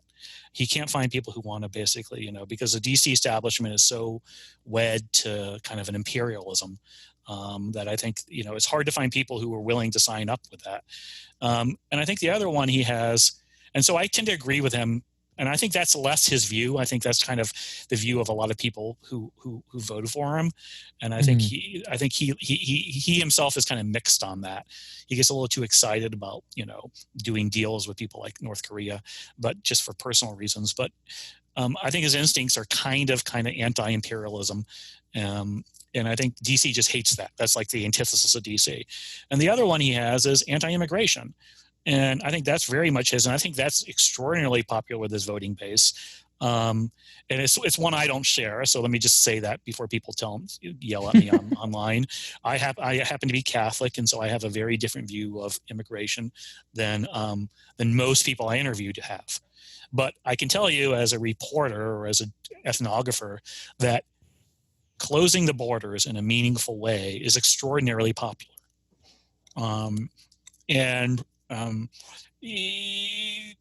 He can't find people who want to basically, because the DC establishment is so wed to kind of an imperialism, that I think, it's hard to find people who are willing to sign up with that. And I think the other one he has, and so I tend to agree with him And I think that's less his view. I think that's kind of the view of a lot of people who voted for him. And I think he himself is kind of mixed on that. He gets a little too excited about, doing deals with people like North Korea, but just for personal reasons. But I think his instincts are kind of anti-imperialism. And I think DC just hates that. That's like the antithesis of DC. And the other one he has is anti-immigration. And I think that's very much his, and I think that's extraordinarily popular with his voting base. And it's one I don't share. So let me just say that before people yell at me online. I happen to be Catholic, and so I have a very different view of immigration than most people I interviewed have. But I can tell you, as a reporter or as an ethnographer, that closing the borders in a meaningful way is extraordinarily popular.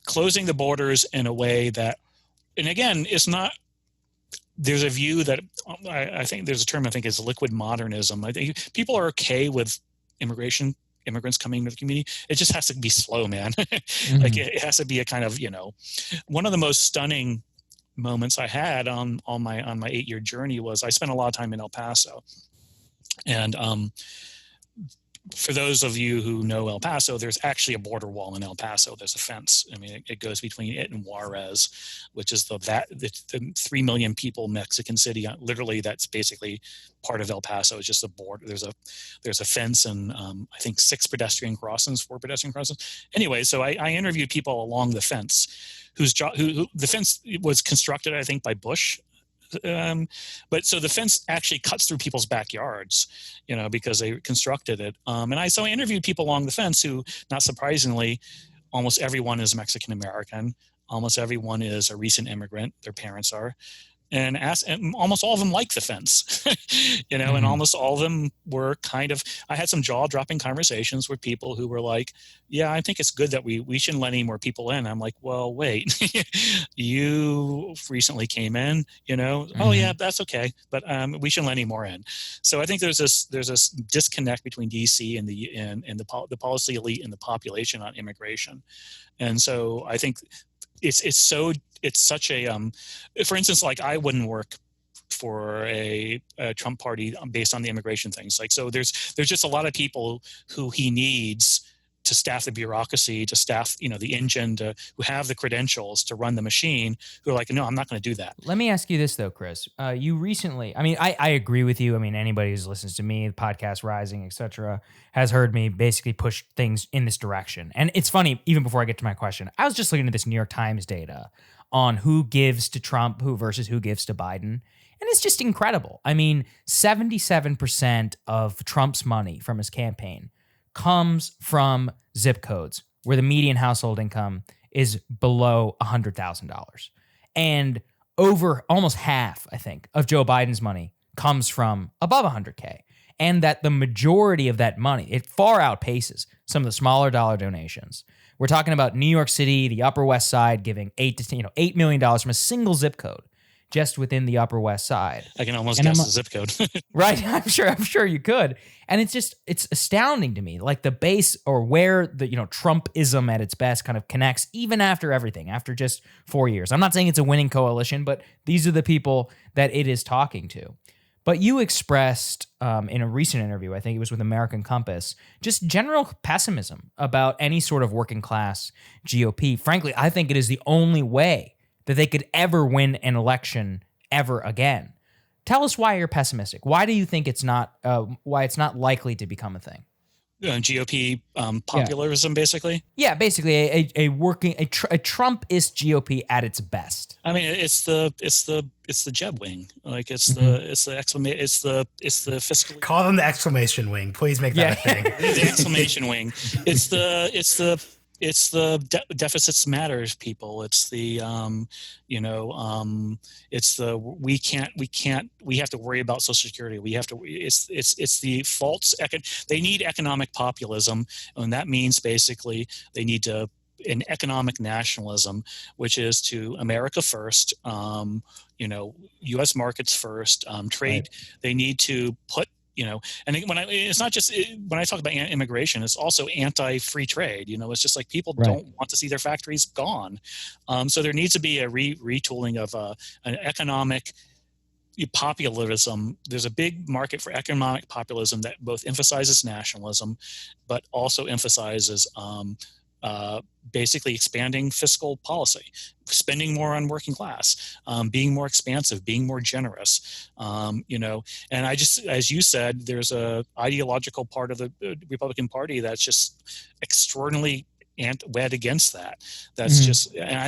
Closing the borders in a way that, and again, it's not, there's a view that I think there's a term I think is liquid modernism. I think people are okay with immigrants coming to the community. It just has to be slow, man. Like it has to be a kind of, one of the most stunning moments I had on my 8-year journey was I spent a lot of time in El Paso. And for those of you who know El Paso, there's actually a border wall in El Paso. There's a fence. I mean, it goes between it and Juarez, which is the 3 million people Mexican city. Literally, that's basically part of El Paso. It's just a border. There's a fence and I think 4 pedestrian crossings. Anyway, so I interviewed people along the fence, who the fence was constructed, I think, by Bush. But so the fence actually cuts through people's backyards, because they constructed it. And I interviewed people along the fence who, not surprisingly, almost everyone is Mexican American. Almost everyone is a recent immigrant. Their parents are. And almost all of them like the fence, and almost all of them were I had some jaw-dropping conversations with people who were like, yeah, I think it's good that we shouldn't let any more people in. I'm like, well, wait, you recently came in, oh yeah, that's okay. But we shouldn't let any more in. So I think there's this disconnect between DC and the policy elite and the population on immigration. And so I think it's such a for instance, like I wouldn't work for a Trump party based on the immigration things. Like, so there's just a lot of people who he needs to staff the bureaucracy, to staff, the engine, who have the credentials to run the machine, who are like, no, I'm not going to do that. Let me ask you this though, Chris. You recently, I agree with you. Anybody who listens to me, the podcast Rising, etc., has heard me basically push things in this direction. And it's funny, even before I get to my question, I was just looking at this New York Times data on who gives to Trump, versus who gives to Biden. And it's just incredible. 77% of Trump's money from his campaign comes from zip codes where the median household income is below $100,000. And over almost half, I think, of Joe Biden's money comes from above 100K. And that the majority of that money, it far outpaces some of the smaller dollar donations. We're talking about New York City, the Upper West Side, giving $8 million from a single zip code just within the Upper West Side. I can almost guess the zip code. Right. I'm sure you could. And it's astounding to me, like the base, or where the, Trumpism at its best kind of connects even after everything, after just 4 years. I'm not saying it's a winning coalition, but these are the people that it is talking to. But you expressed in a recent interview, I think it was with American Compass, just general pessimism about any sort of working class GOP. Frankly, I think it is the only way that they could ever win an election ever again. Tell us why you're pessimistic. Why do you think it's not likely to become a thing? GOP populism, basically. Yeah, basically a Trumpist GOP at its best. It's the Jeb wing. Like it's the fiscal. Call them the exclamation wing. Please make that a thing. The exclamation wing. It's the deficits matters people. It's the we have to worry about Social Security. It's the false they need economic populism, and that means basically they need an economic nationalism, which is to America first, U.S. markets first, trade. Right. They need to put And it's not just when I talk about immigration, it's also anti-free trade. It's just like people don't want to see their factories gone. So there needs to be a retooling of an economic populism. There's a big market for economic populism that both emphasizes nationalism, but also emphasizes basically expanding fiscal policy, spending more on working class, being more expansive, being more generous. And I just, as you said, there's a ideological part of the Republican Party that's just extraordinarily wed against that. That's just, and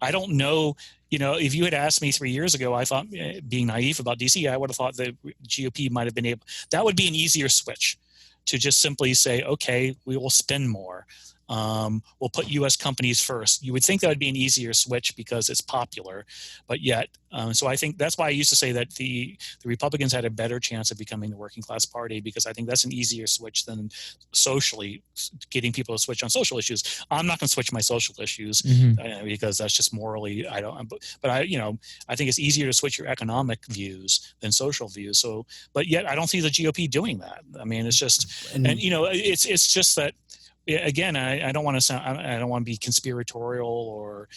I don't know. If you had asked me 3 years ago, I thought, being naive about DC, I would have thought the GOP might have been able. That would be an easier switch, to just simply say, okay, we will spend more. We'll put U.S. companies first. You would think that would be an easier switch because it's popular, but yet, so I think that's why I used to say that the Republicans had a better chance of becoming the working class party, because I think that's an easier switch than socially getting people to switch on social issues. I'm not going to switch my social issues because that's just morally, I don't, but I think it's easier to switch your economic views than social views. So, but yet I don't see the GOP doing that. I mean, it's just, it's just that, again, I don't want to sound, I don't want to be conspiratorial or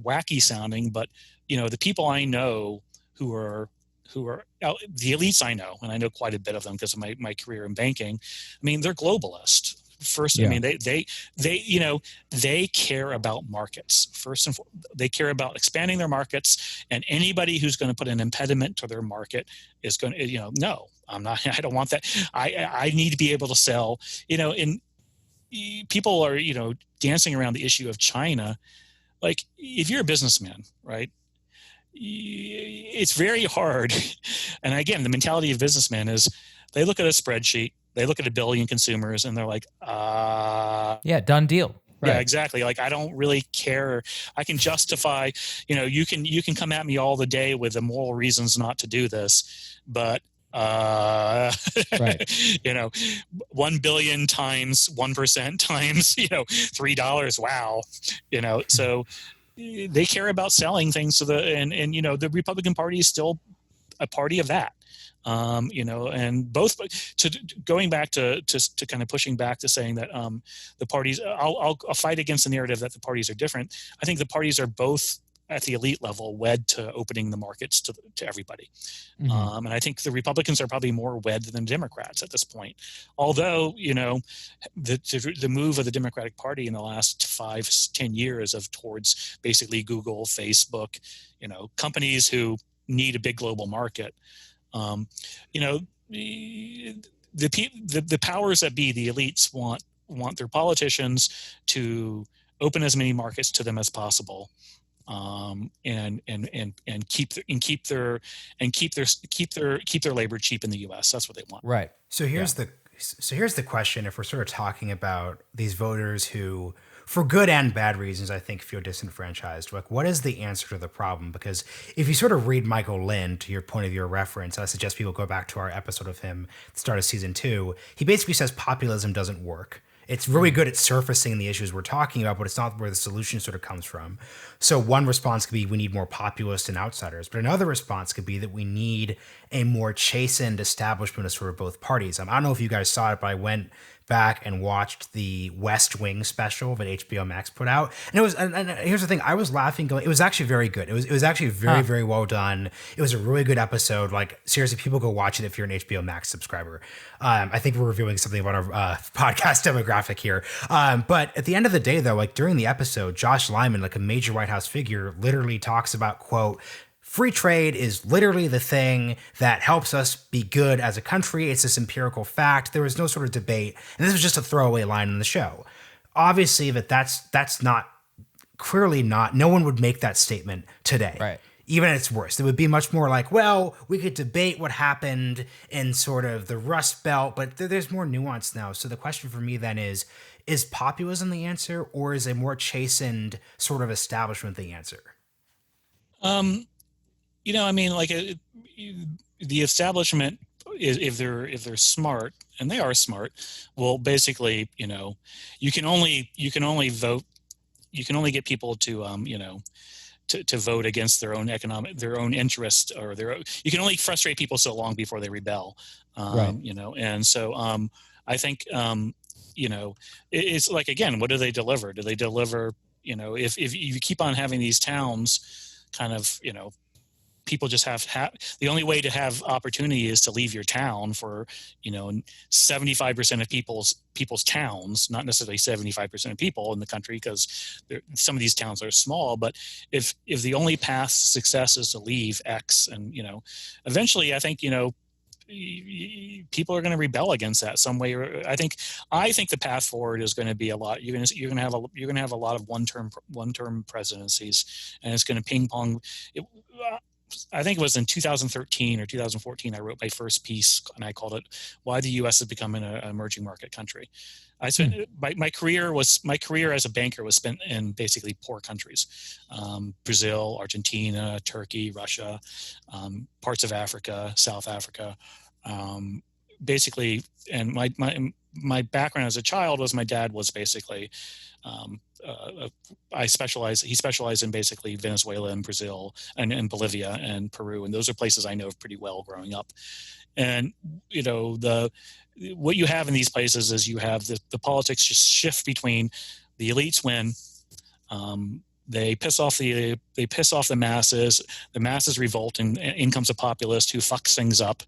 wacky sounding, but the people I know who are the elites I know, and I know quite a bit of them because of my career in banking. I mean, they're globalist. First, I mean, they care about markets first and foremost. They care about expanding their markets, and anybody who's going to put an impediment to their market is going to, no, I'm not. I don't want that. I need to be able to sell. People are, dancing around the issue of China. Like, if you're a businessman, right, it's very hard. And again, the mentality of businessmen is they look at a spreadsheet, they look at 1 billion consumers, and they're like, yeah, done deal. Right. Yeah, exactly. Like, I don't really care. I can justify, you can come at me all the day with the moral reasons not to do this, but 1 billion times 1% times $3. Wow. So they care about selling things to the Republican Party is still a party of that. And both going back to kind of pushing back to saying that the parties, I'll fight against the narrative that the parties are different. I think the parties are both at the elite level wed to opening the markets to everybody. And I think the Republicans are probably more wed than Democrats at this point. Although, the move of the Democratic Party in the last 5-10 years towards basically Google, Facebook, companies who need a big global market, the powers that be, the elites want their politicians to open as many markets to them as possible. And keep their labor cheap in the U.S. That's what they want. Right. So here's the question: if we're sort of talking about these voters who, for good and bad reasons, I think feel disenfranchised, like, what is the answer to the problem? Because if you sort of read Michael Lind, to your point of your reference, I suggest people go back to our episode of him at the start of season 2. He basically says populism doesn't work. It's really good at surfacing the issues we're talking about, but it's not where the solution sort of comes from. So one response could be we need more populists and outsiders, but another response could be that we need a more chastened establishment of sort of both parties. I don't know if you guys saw it, but I went back and watched the West Wing special that HBO Max put out, and it was. And here's the thing: I was laughing, going, it was actually very good. It was actually very very well done. It was a really good episode. Like, seriously, people go watch it if you're an HBO Max subscriber. I think we're reviewing something about our podcast demographic here. But at the end of the day, though, like during the episode, Josh Lyman, like a major White House figure, literally talks about, quote, free trade is literally the thing that helps us be good as a country. It's this empirical fact. There was no sort of debate. And this was just a throwaway line in the show. Obviously, that's not, clearly not, no one would make that statement today. Right. Even at its worst. It would be much more like, well, we could debate what happened in sort of the Rust Belt, but there's more nuance now. So the question for me then is populism the answer, or is a more chastened sort of establishment the answer? I mean, like the establishment, if they're smart, and they are smart, well, basically, you can only vote, you can only get people to, to vote against their own interest, or you can only frustrate people so long before they rebel. Right. And so I think it's like, again, what do they deliver? Do they deliver, if you keep on having these towns kind of, people just have the only way to have opportunity is to leave your town for 75% of people's towns, not necessarily 75% of people in the country, because some of these towns are small. But if the only path to success is to leave X, and eventually I think people are going to rebel against that some way. I think the path forward is going to be a lot. You're going to have a lot of one-term presidencies, and it's going to ping pong. I think it was in 2013 or 2014, I wrote my first piece, and I called it "Why the U.S. is Becoming an Emerging Market Country." I spent my career as a banker was spent in basically poor countries, Brazil, Argentina, Turkey, Russia, parts of Africa, South Africa, basically. And my background as a child was, my dad was basically. He specialized in basically Venezuela and Brazil and Bolivia and Peru, and those are places I know pretty well growing up. And what you have in these places is you have the politics just shift between the elites win. They piss off the masses. The masses revolt, and in comes a populist who fucks things up,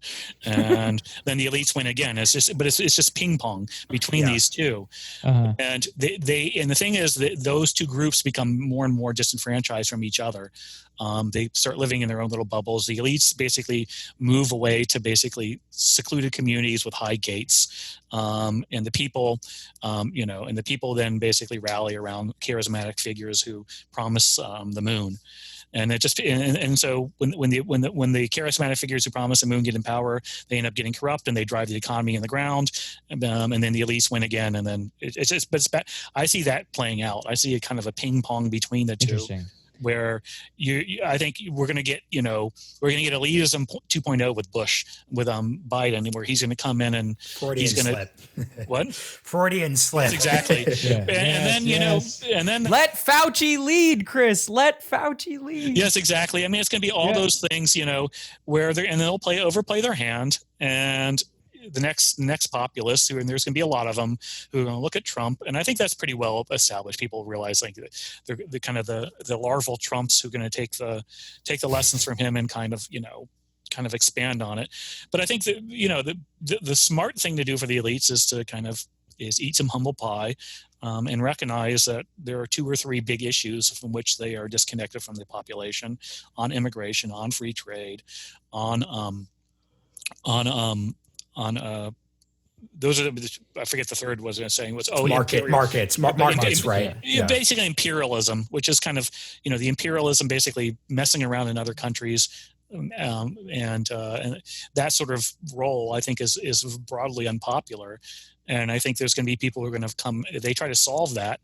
and then the elites win again. It's just ping pong between these two, and and the thing is that those two groups become more and more disenfranchised from each other. They start living in their own little bubbles. The elites basically move away to basically secluded communities with high gates, and the people, and the people then basically rally around charismatic figures who promise the moon. And it just and so when the charismatic figures who promise the moon get in power, they end up getting corrupt and they drive the economy in the ground, and then the elites win again, and then it's bad. I see that playing out. I see a kind of a ping pong between the two. Where I think we're going to get elitism 2.0 with Bush, with Biden, where he's going to come in and he's going to what Freudian slip. Exactly. And then let Fauci lead, Chris. Let Fauci lead. Yes, exactly. I mean, it's going to be all those things, where they'll overplay their hand, and the next populists, and there's going to be a lot of them, who are going to look at Trump, and I think that's pretty well established. People realize like they're the kind of the larval Trumps who are going to take the lessons from him and kind of expand on it. But I think that the smart thing to do for the elites is to eat some humble pie, and recognize that there are 2 or 3 big issues from which they are disconnected from the population: on immigration, on free trade, on those are I forget the third was saying was markets, right? Basically imperialism, which is kind of the imperialism basically messing around in other countries, and that sort of role I think is broadly unpopular, and I think there's going to be people who are going to come. If they try to solve that,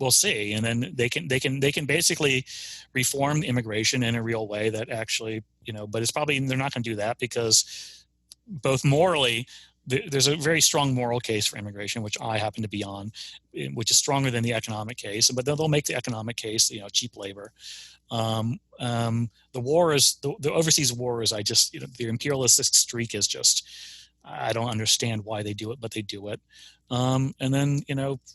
we'll see, and then they can basically reform immigration in a real way that actually but it's probably they're not going to do that, because both morally there's a very strong moral case for immigration, which I happen to be on, which is stronger than the economic case, but they'll make the economic case, cheap labor. The overseas wars, the imperialistic streak is just, I don't understand why they do it, but they do it. And then,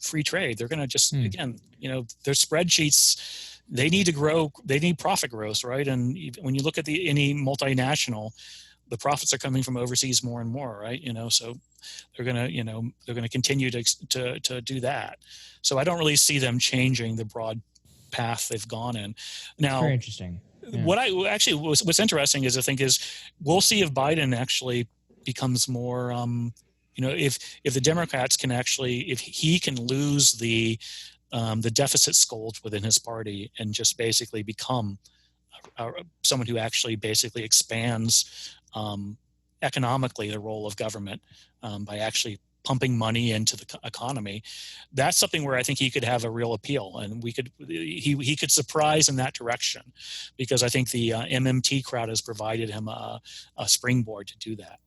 free trade, they're going to just, again, their spreadsheets, they need to grow, they need profit growth, right? And when you look at any multinational, the profits are coming from overseas more and more, right? So they're going to continue to do that. So I don't really see them changing the broad path they've gone in. Now, very interesting. Yeah. What's interesting is, I think, is we'll see if Biden actually becomes more, if the Democrats can actually, if he can lose the deficit skulls within his party and just basically become someone who actually basically expands economically the role of government by actually pumping money into the economy. That's something where I think he could have a real appeal, and he could surprise in that direction, because I think the MMT crowd has provided him a springboard to do that.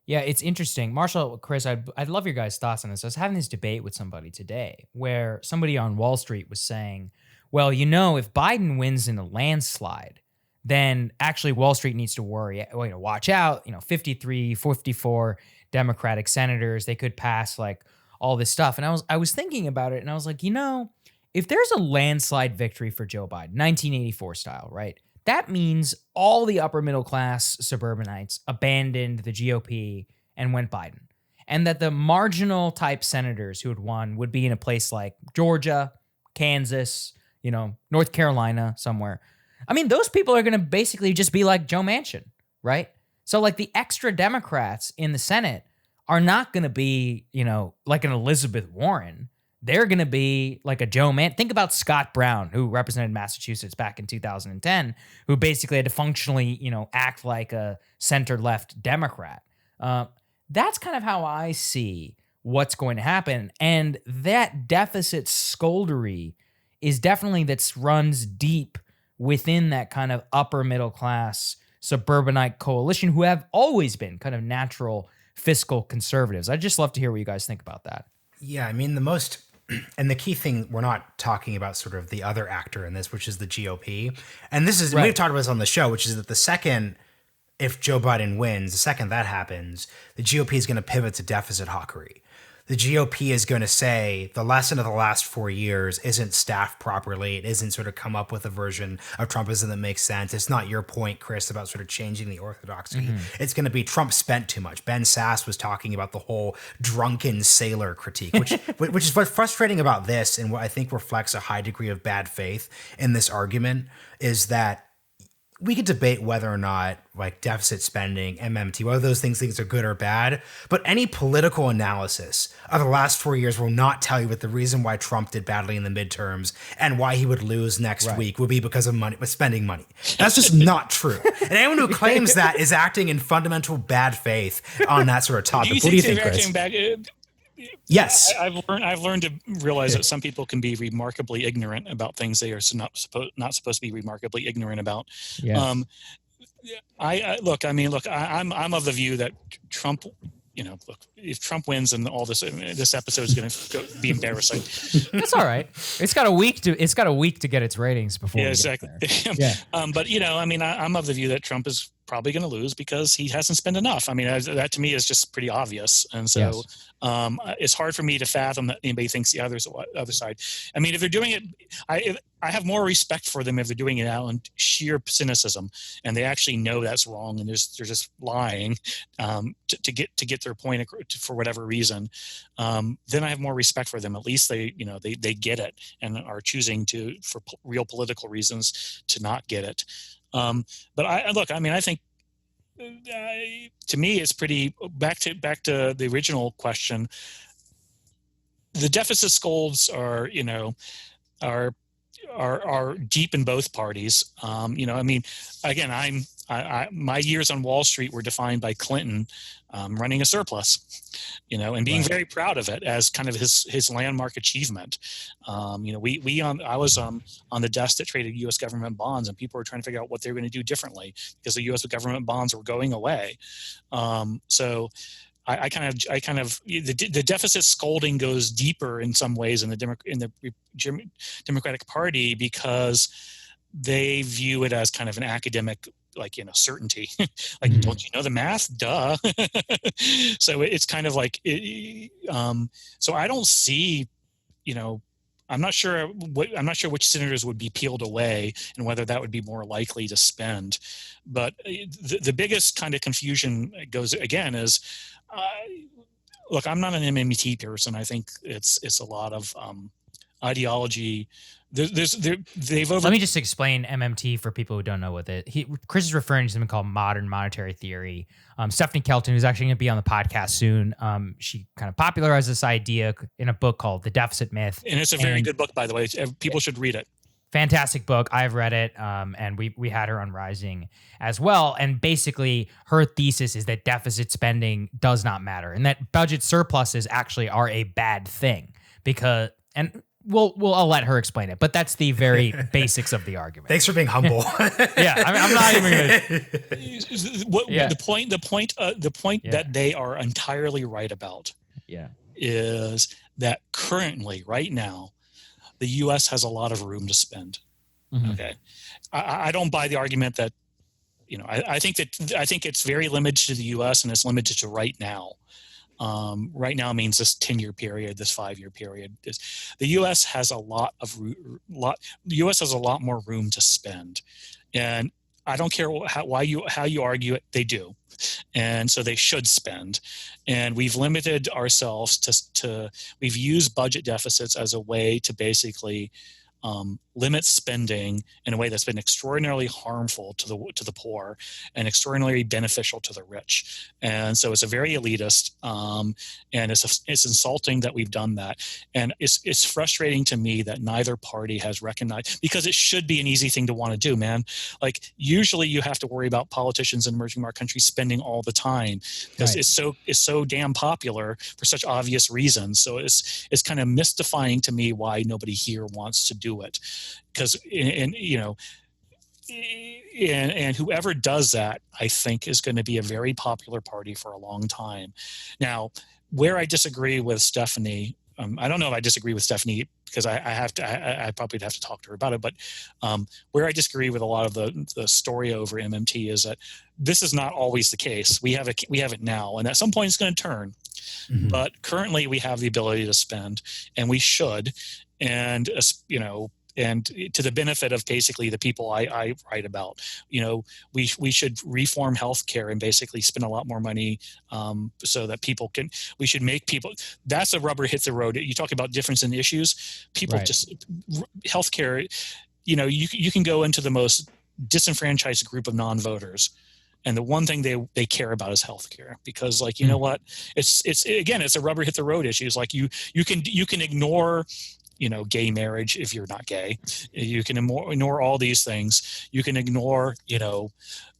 Yeah, it's interesting. Marshall, Chris, I'd love your guys' thoughts on this. I was having this debate with somebody today where somebody on Wall Street was saying, well, if Biden wins in a landslide, then actually Wall Street needs to worry, watch out, 53, 54 Democratic senators, they could pass like all this stuff. And I was thinking about it and I was like, if there's a landslide victory for Joe Biden, 1984 style, right? That means all the upper middle class suburbanites abandoned the GOP and went Biden. And that the marginal type senators who had won would be in a place like Georgia, Kansas, North Carolina, somewhere. I mean, those people are going to basically just be like Joe Manchin, right? So like the extra Democrats in the Senate are not going to be, like an Elizabeth Warren. They're going to be like a Joe Manchin. Think about Scott Brown, who represented Massachusetts back in 2010, who basically had to functionally, act like a center-left Democrat. That's kind of how I see what's going to happen. And that deficit scoldery is definitely that runs deep within that kind of upper middle class suburbanite coalition who have always been kind of natural fiscal conservatives. I'd just love to hear what you guys think about that. Yeah, I mean, and the key thing, we're not talking about sort of the other actor in this, which is the GOP. And this is, we've talked about this on the show, which is that the second, if Joe Biden wins, the second that happens, the GOP is going to pivot to deficit hawkery. The GOP is going to say the lesson of the last 4 years isn't staffed properly. It isn't sort of come up with a version of Trumpism that makes sense. It's not your point, Chris, about sort of changing the orthodoxy. Mm-hmm. It's going to be Trump spent too much. Ben Sass was talking about the whole drunken sailor critique, which is what's frustrating about this, and what I think reflects a high degree of bad faith in this argument, is that we could debate whether or not like deficit spending, MMT, whether those things are good or bad, but any political analysis of the last 4 years will not tell you that the reason why Trump did badly in the midterms and why he would lose next week would be because of money, spending money. That's just not true. And anyone who claims that is acting in fundamental bad faith on that sort of topic. What do you think, Chris? Yes, I've learned to realize that some people can be remarkably ignorant about things they are not supposed to be remarkably ignorant about. Yeah. I'm of the view that Trump, if Trump wins and all this episode is going to be embarrassing. That's all right. It's got a week to get its ratings before. Yeah, exactly. Yeah. But I'm of the view that Trump is probably going to lose because he hasn't spent enough. I mean, that to me is just pretty obvious. And so it's hard for me to fathom that anybody thinks the other side. I mean, if they're doing it, I have more respect for them if they're doing it out on sheer cynicism and they actually know that's wrong and they're just lying to get their point for whatever reason. Then I have more respect for them. At least they get it and are choosing for real political reasons to not get it. But I think to me it's pretty back to the original question. The deficit scolds are deep in both parties. Again, my years on Wall Street were defined by Clinton running a surplus, and being very proud of it as kind of his landmark achievement. I was on the desk that traded U.S. government bonds, and people were trying to figure out what they were going to do differently because the U.S. government bonds were going away. So I kind of the deficit scolding goes deeper in some ways in the Democratic Party because they view it as kind of an academic, certainty. Don't you know the math? Duh. So it's kind of like, so I don't see, I'm not sure which senators would be peeled away and whether that would be more likely to spend. But the biggest kind of confusion goes again is, look, I'm not an MMT person. I think it's a lot of ideology. Let me just explain MMT for people who don't know what it. Chris is referring to something called modern monetary theory. Stephanie Kelton, who's actually going to be on the podcast soon, she kind of popularized this idea in a book called The Deficit Myth. And it's a very good book, by the way. People should read it. Fantastic book. I've read it, and we had her on Rising as well. And basically, her thesis is that deficit spending does not matter, and that budget surpluses actually are a bad thing because I'll let her explain it, but that's the very basics of the argument. Thanks for being humble. Yeah, I'm not even going to. The point that they are entirely right about. Yeah. Is that currently, right now, the U.S. has a lot of room to spend. Mm-hmm. Okay, I don't buy the argument that, I think it's very limited to the U.S. and it's limited to right now. Right now means this 10-year period, this 5-year period. The U.S. has the U.S. has a lot more room to spend, and I don't care how you argue it. They do, and so they should spend. And we've limited ourselves to we've used budget deficits as a way to basically limit spending in a way that's been extraordinarily harmful to the poor and extraordinarily beneficial to the rich. And so it's a very elitist, and it's insulting that we've done that. And it's frustrating to me that neither party has recognized, because it should be an easy thing to want to do, man. Like, usually you have to worry about politicians in emerging market countries spending all the time because it's so damn popular for such obvious reasons. So it's kind of mystifying to me why nobody here wants to do it. Because and whoever does that, I think, is going to be a very popular party for a long time. Now, where I disagree with Stephanie, I don't know if I disagree with Stephanie because I probably have to talk to her about it. But where I disagree with a lot of the story over MMT is that this is not always the case. We have it now, and at some point it's going to turn. Mm-hmm. But currently we have the ability to spend, and we should, and and to the benefit of basically the people I write about. We should reform healthcare and basically spend a lot more money so that we should make people, that's a rubber hits the road. You talk about difference in issues, people healthcare, you can go into the most disenfranchised group of non-voters, and the one thing they care about is healthcare, because know what, it's a rubber hit the road issue. It's like you can ignore gay marriage if you're not gay. You can ignore all these things. You can ignore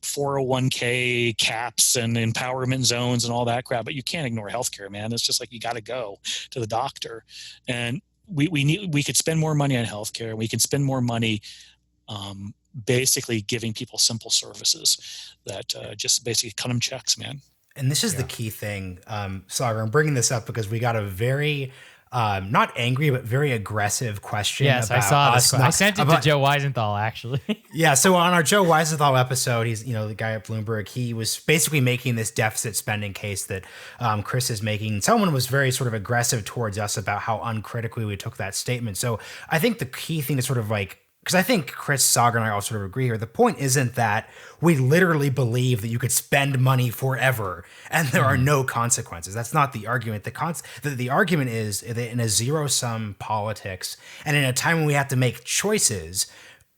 401k caps and empowerment zones and all that crap, but you can't ignore healthcare, man. It's just like you got to go to the doctor, and we could spend more money on healthcare. We can spend more money basically giving people simple services that just basically cut them checks, man. And this is the key thing. Sorry, I'm bringing this up because we got a very not angry, but very aggressive question. Yes, I saw this. I sent it to Joe Weisenthal, actually. Yeah, so on our Joe Weisenthal episode, he's the guy at Bloomberg. He was basically making this deficit spending case that Chris is making. Someone was very sort of aggressive towards us about how uncritically we took that statement. So I think the key thing to sort of because I think Chris, Sagar, and I all sort of agree here. The point isn't that we literally believe that you could spend money forever and there are no consequences. That's not the argument. The argument is that in a zero-sum politics and in a time when we have to make choices,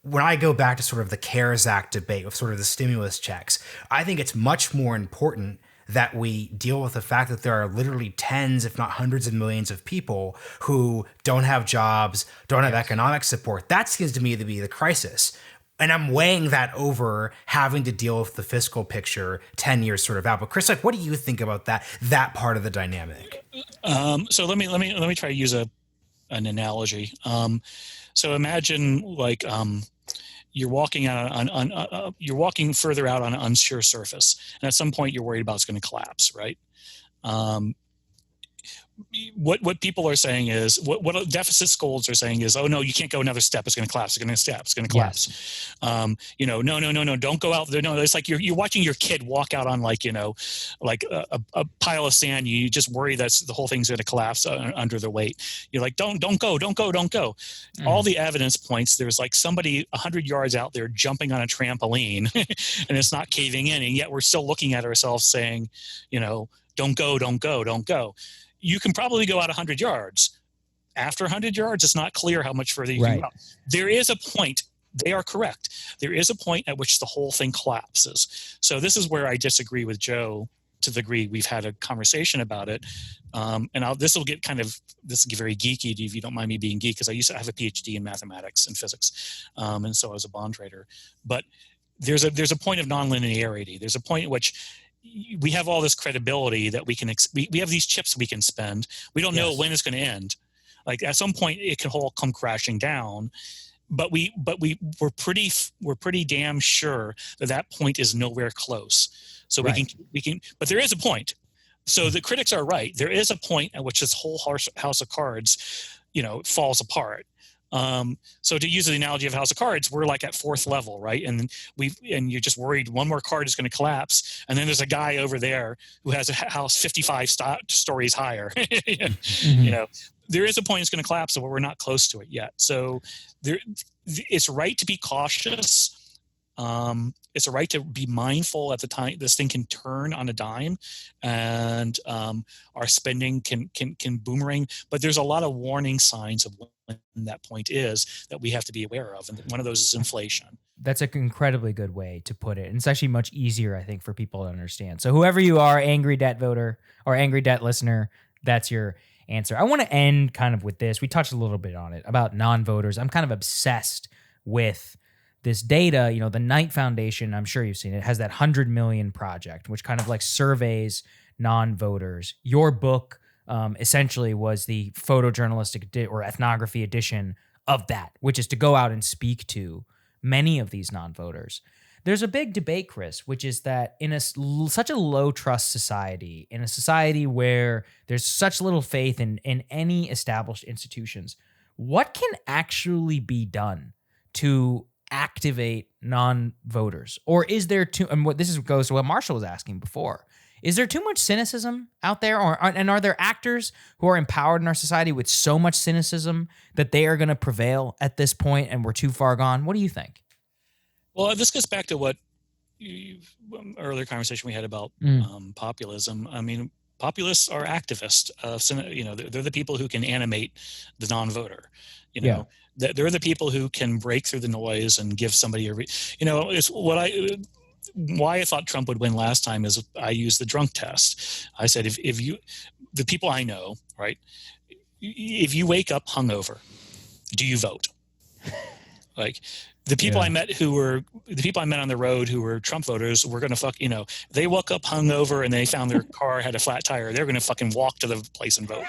when I go back to sort of the CARES Act debate with sort of the stimulus checks, I think it's much more important that we deal with the fact that there are literally tens, if not hundreds of millions of people who don't have jobs, don't have economic support. That seems to me to be the crisis. And I'm weighing that over having to deal with the fiscal picture 10 years sort of out. But Chris, what do you think about that part of the dynamic? So let me try to use an analogy. So imagine you're walking you're walking further out on an unsure surface, and at some point you're worried about it's going to collapse, right? What people are saying is what deficit scolds are saying is, oh no, you can't go another step. It's going to collapse. It's going to collapse. No, don't go out there. No, it's like you're watching your kid walk out on a pile of sand. You just worry that the whole thing's going to collapse under the weight. You're like, don't go. All the evidence points there's somebody 100 yards out there jumping on a trampoline, and it's not caving in, and yet we're still looking at ourselves saying, don't go. You can probably go out 100 yards. After 100 yards, it's not clear how much further you can go. There is a point. They are correct. There is a point at which the whole thing collapses. So this is where I disagree with Joe to the degree we've had a conversation about it. This will get very geeky if you don't mind me being geek, because I used to have a PhD in mathematics and physics, and so I was a bond trader. But there's a point of nonlinearity. There's a point at which we have all this credibility that we have these chips we can spend. We don't know when it's going to end. At some point it can all come crashing down, but we're pretty damn sure that point is nowhere close. So we can, but there is a point. So the critics are right. There is a point at which this whole house of cards, falls apart. So to use the analogy of House of Cards, we're like at fourth level, right? And you're just worried one more card is going to collapse, and then there's a guy over there who has a house 55 stories higher. You know, there is a point it's going to collapse, but we're not close to it yet. So it's right to be cautious. It's a right to be mindful at the time this thing can turn on a dime, and our spending can boomerang. But there's a lot of warning signs of when that point is that we have to be aware of, and one of those is inflation. That's an incredibly good way to put it. And it's actually much easier, I think, for people to understand. So whoever you are, angry debt voter or angry debt listener, that's your answer. I want to end kind of with this. We touched a little bit on it about non-voters. I'm kind of obsessed with this data. You know, the Knight Foundation, I'm sure you've seen it, has that 100 million project, which kind of like surveys non-voters. Your book essentially was the photojournalistic or ethnography edition of that, which is to go out and speak to many of these non-voters. There's a big debate, Chris, which is that in such a low trust society, in a society where there's such little faith in any established institutions, what can actually be done to activate non-voters? Or is there goes to what Marshall was asking before. Is there too much cynicism out there? And are there actors who are empowered in our society with so much cynicism that they are going to prevail at this point and we're too far gone? What do you think? Well, this goes back to what earlier conversation we had about populism. I mean, populists are activists. They're the people who can animate the non-voter. They're the people who can break through the noise and give somebody it's why I thought Trump would win last time is I used the drunk test. I said, the people I know, right? If you wake up hungover, do you vote? Like the people I met on the road who were Trump voters were going to they woke up hungover and they found their car had a flat tire. They're going to fucking walk to the place and vote.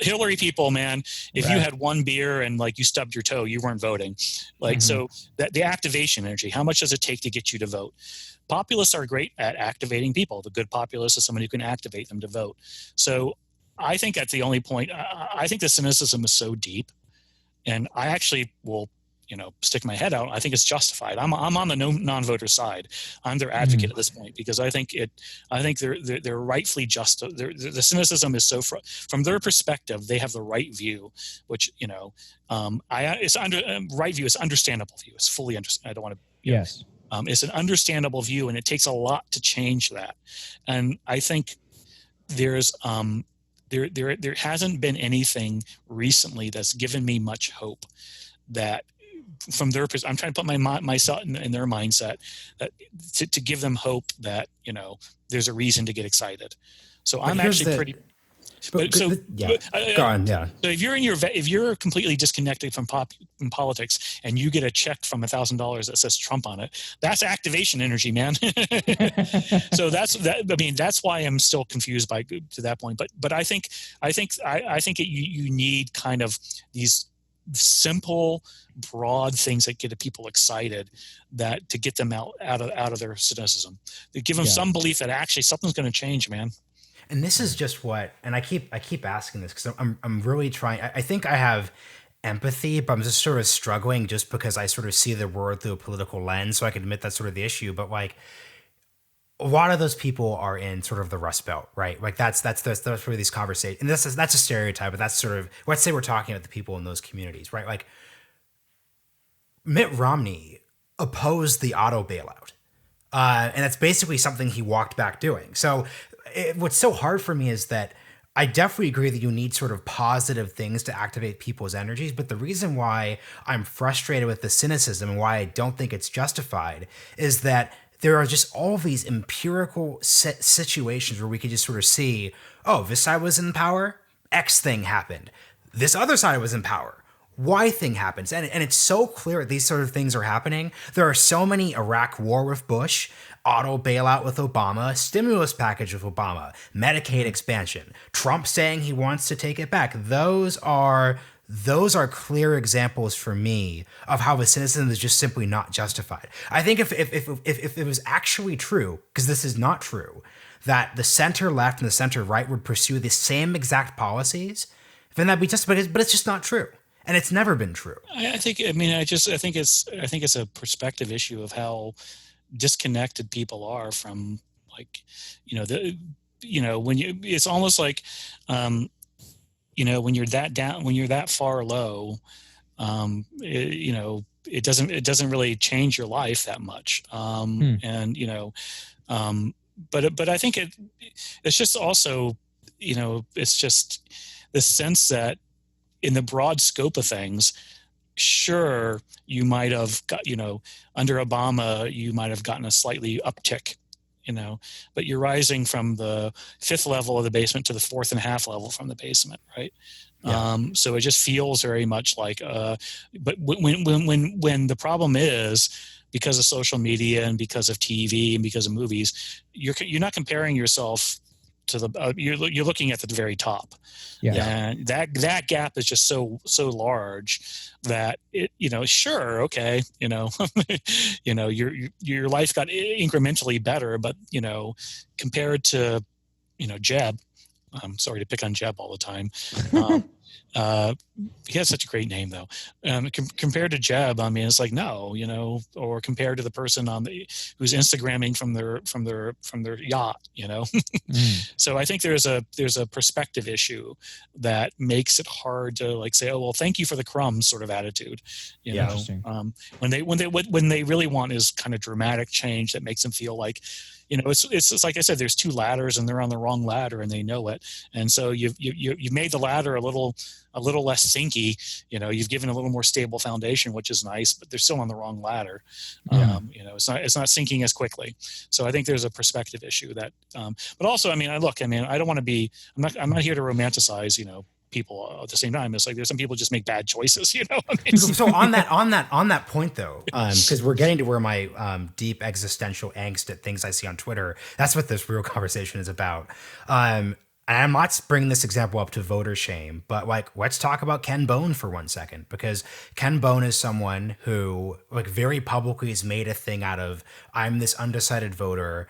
Hillary people, man, if you had one beer and like you stubbed your toe, you weren't voting. So that the activation energy, how much does it take to get you to vote? Populists are great at activating people. The good populist is somebody who can activate them to vote. So I think that's the only point. I think the cynicism is so deep, and I actually will stick my head out. I think it's justified. I'm on the non-voter side. I'm their advocate at this point because I think they're rightfully just. The cynicism is so from their perspective, they have the right view, which right view is understandable view. It's fully understand. I don't want to. Yes. It's an understandable view, and it takes a lot to change that. And I think there's there hasn't been anything recently that's given me much hope that. From their perspective, I'm trying to put myself in their mindset that to give them hope that there's a reason to get excited. So I'm actually pretty. Go on. Yeah. So if you're completely disconnected from politics and you get a check from $1,000 that says Trump on it, that's activation energy, man. So that's why I'm still confused to that point. But I think you need kind of these simple, broad things that get people excited, that to get them out of their cynicism, they give them some belief that actually something's going to change, man. And this is just and I keep asking this because I'm really trying. I think I have empathy, but I'm just sort of struggling just because I sort of see the world through a political lens. So I can admit that's sort of the issue, but like a lot of those people are in sort of the Rust Belt, right? Like that's where these conversations, and that's a stereotype, but that's sort of, let's say we're talking about the people in those communities, right? Like Mitt Romney opposed the auto bailout. And that's basically something he walked back doing. So what's so hard for me is that I definitely agree that you need sort of positive things to activate people's energies. But the reason why I'm frustrated with the cynicism and why I don't think it's justified is that there are just all these empirical situations where we could just sort of see, oh, this side was in power, X thing happened. This other side was in power, Y thing happens. And it's so clear these sort of things are happening. There are so many Iraq war with Bush, auto bailout with Obama, stimulus package with Obama, Medicaid expansion, Trump saying he wants to take it back. Those are clear examples for me of how the cynicism is just simply not justified. I think if it was actually true, because this is not true, that the center left and the center right would pursue the same exact policies, then that'd be just, but it's just not true. And it's never been true. I think it's a perspective issue of how disconnected people are from, like, when it's almost like, when you're that down, when you're that far low, it doesn't really change your life that much. And, but I think it's just also, it's just the sense that in the broad scope of things, sure, you might have got, under Obama, you might have gotten a slightly uptick, but you're rising from the 5th level of the basement to the 4th and a half level from the basement, right? Yeah. So it just feels very much like, but when the problem is, because of social media and because of TV and because of movies, you're not comparing yourself to the you're looking at the very top. Yeah. And that gap is just so large that it, sure, okay, your life got incrementally better, but compared to Jeb, I'm sorry to pick on Jeb all the time. He has such a great name though. Compared to Jeb, I mean, it's like, no, or compared to the person who's Instagramming from their yacht, So I think there's a perspective issue that makes it hard to like say, oh, well, thank you for the crumbs sort of attitude, when they really want is kind of dramatic change that makes them feel like, it's like I said, there's 2 ladders and they're on the wrong ladder and they know it. And so you've made the ladder a little less sinky, you've given a little more stable foundation, which is nice, but they're still on the wrong ladder. Yeah. It's not sinking as quickly. So I think there's a perspective issue that, but also, I don't want to be, I'm not here to romanticize, people at the same time. It's like there's some people just make bad choices, So on that point though, because we're getting to where my deep existential angst at things I see on Twitter, that's what this real conversation is about. And I'm not bringing this example up to voter shame, but like, let's talk about Ken Bone for 1 second, because Ken Bone is someone who like very publicly has made a thing out of, I'm this undecided voter,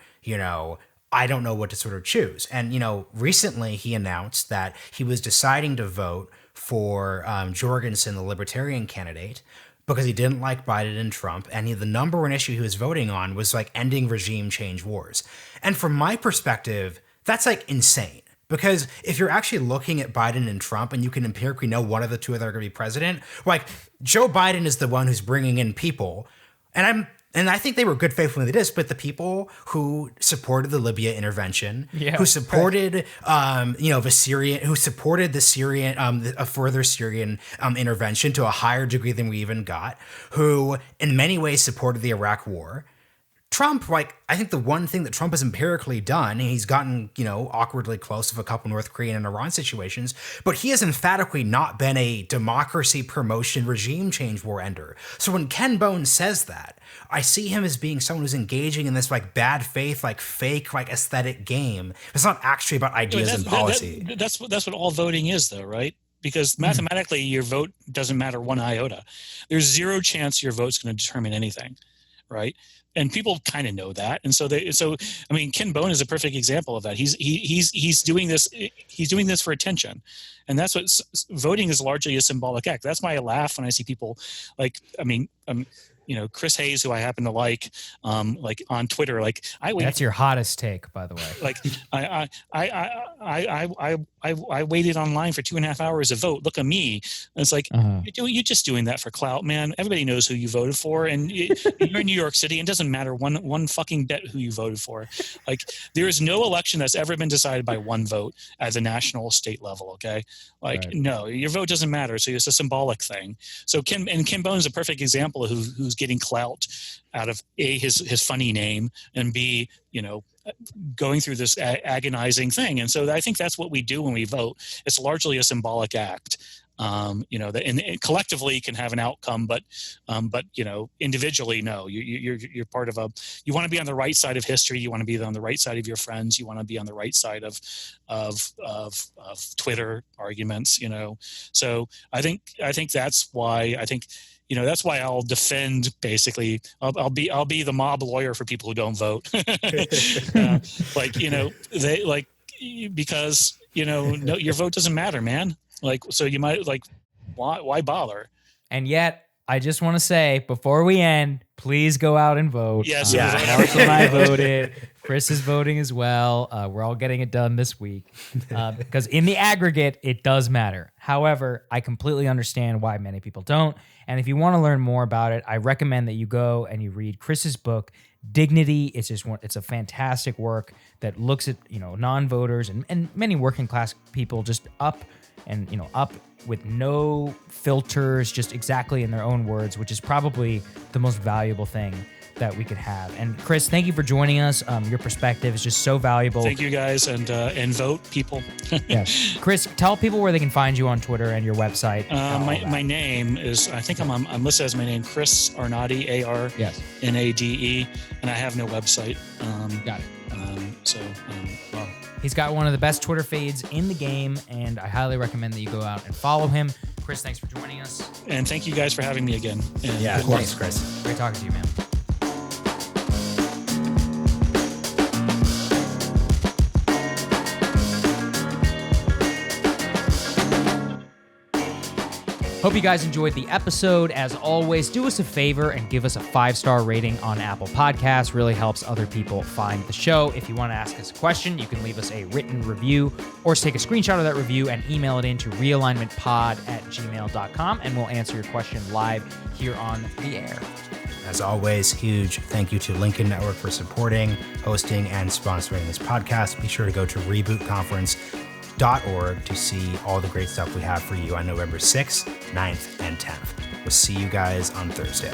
I don't know what to sort of choose. And, recently he announced that he was deciding to vote for Jorgensen, the libertarian candidate, because he didn't like Biden and Trump. And the number one issue he was voting on was like ending regime change wars. And from my perspective, that's like insane. Because if you're actually looking at Biden and Trump and you can empirically know one of the two that are going to be president, like Joe Biden is the one who's bringing in people. And I think they were good faith when they did this, but the people who supported the Libya intervention, who supported, a further Syrian intervention to a higher degree than we even got, who in many ways supported the Iraq War. Trump, I think the one thing that Trump has empirically done, and he's gotten, awkwardly close of a couple North Korean and Iran situations, but he has emphatically not been a democracy promotion regime change war ender. So when Ken Bone says that, I see him as being someone who's engaging in this bad faith, fake, aesthetic game. It's not actually about ideas and policy. That's what all voting is though, right? Because mathematically your vote doesn't matter one iota. There's zero chance your vote's going to determine anything, right? And people kind of know that, and so Ken Bone is a perfect example of that. He's doing this. He's doing this for attention, and that's what voting is largely a symbolic act. That's why I laugh when I see people Chris Hayes, who I happen to like on Twitter, That's your hottest take, by the way. I waited online for 2.5 hours to vote. Look at me. And it's like, you're just doing that for clout, man. Everybody knows who you voted for, and you're in New York City, and it doesn't matter one fucking bit who you voted for. There is no election that's ever been decided by one vote at the national state level. Okay, right. No, your vote doesn't matter. So it's a symbolic thing. So Ken Bone is a perfect example of who's getting clout out of A, his funny name, and B, going through this agonizing thing. And so I think that's what we do when we vote. It's largely a symbolic act. And collectively can have an outcome, but individually, no. You're part of you want to be on the right side of history. You want to be on the right side of your friends. You want to be on the right side of Twitter arguments. So I think that's why that's why I'll defend. Basically, I'll be the mob lawyer for people who don't vote. Because no, your vote doesn't matter, man. So you might why bother? And yet, I just want to say before we end, please go out and vote. Yes, Mark and I voted. Chris is voting as well. We're all getting it done this week because in the aggregate, it does matter. However, I completely understand why many people don't. And if you want to learn more about it, I recommend that you go and you read Chris's book, Dignity. It's a fantastic work that looks at non-voters and many working class people just up with no filters, just exactly in their own words, which is probably the most valuable thing that we could have. And Chris, thank you for joining us. Your perspective is just so valuable. Thank you guys, and vote, people. Yes, Chris, tell people where they can find you on Twitter and your website. My name is, I think I'm listed as my name, Chris Arnade, Arnade, and I have no website. Got it. Well, he's got one of the best Twitter feeds in the game, and I highly recommend that you go out and follow him. Chris, thanks for joining us. And thank you guys for having me again. And Yeah, thanks, Chris. Great talking to you, man. Hope you guys enjoyed the episode. As always, do us a favor and give us a 5-star rating on Apple Podcasts. Really helps other people find the show. If you want to ask us a question, you can leave us a written review or take a screenshot of that review and email it in to realignmentpod@gmail.com, and we'll answer your question live here on the air. As always, huge thank you to Lincoln Network for supporting, hosting, and sponsoring this podcast. Be sure to go to rebootconference.org to see all the great stuff we have for you on November 6th, 9th, and 10th. We'll see you guys on Thursday.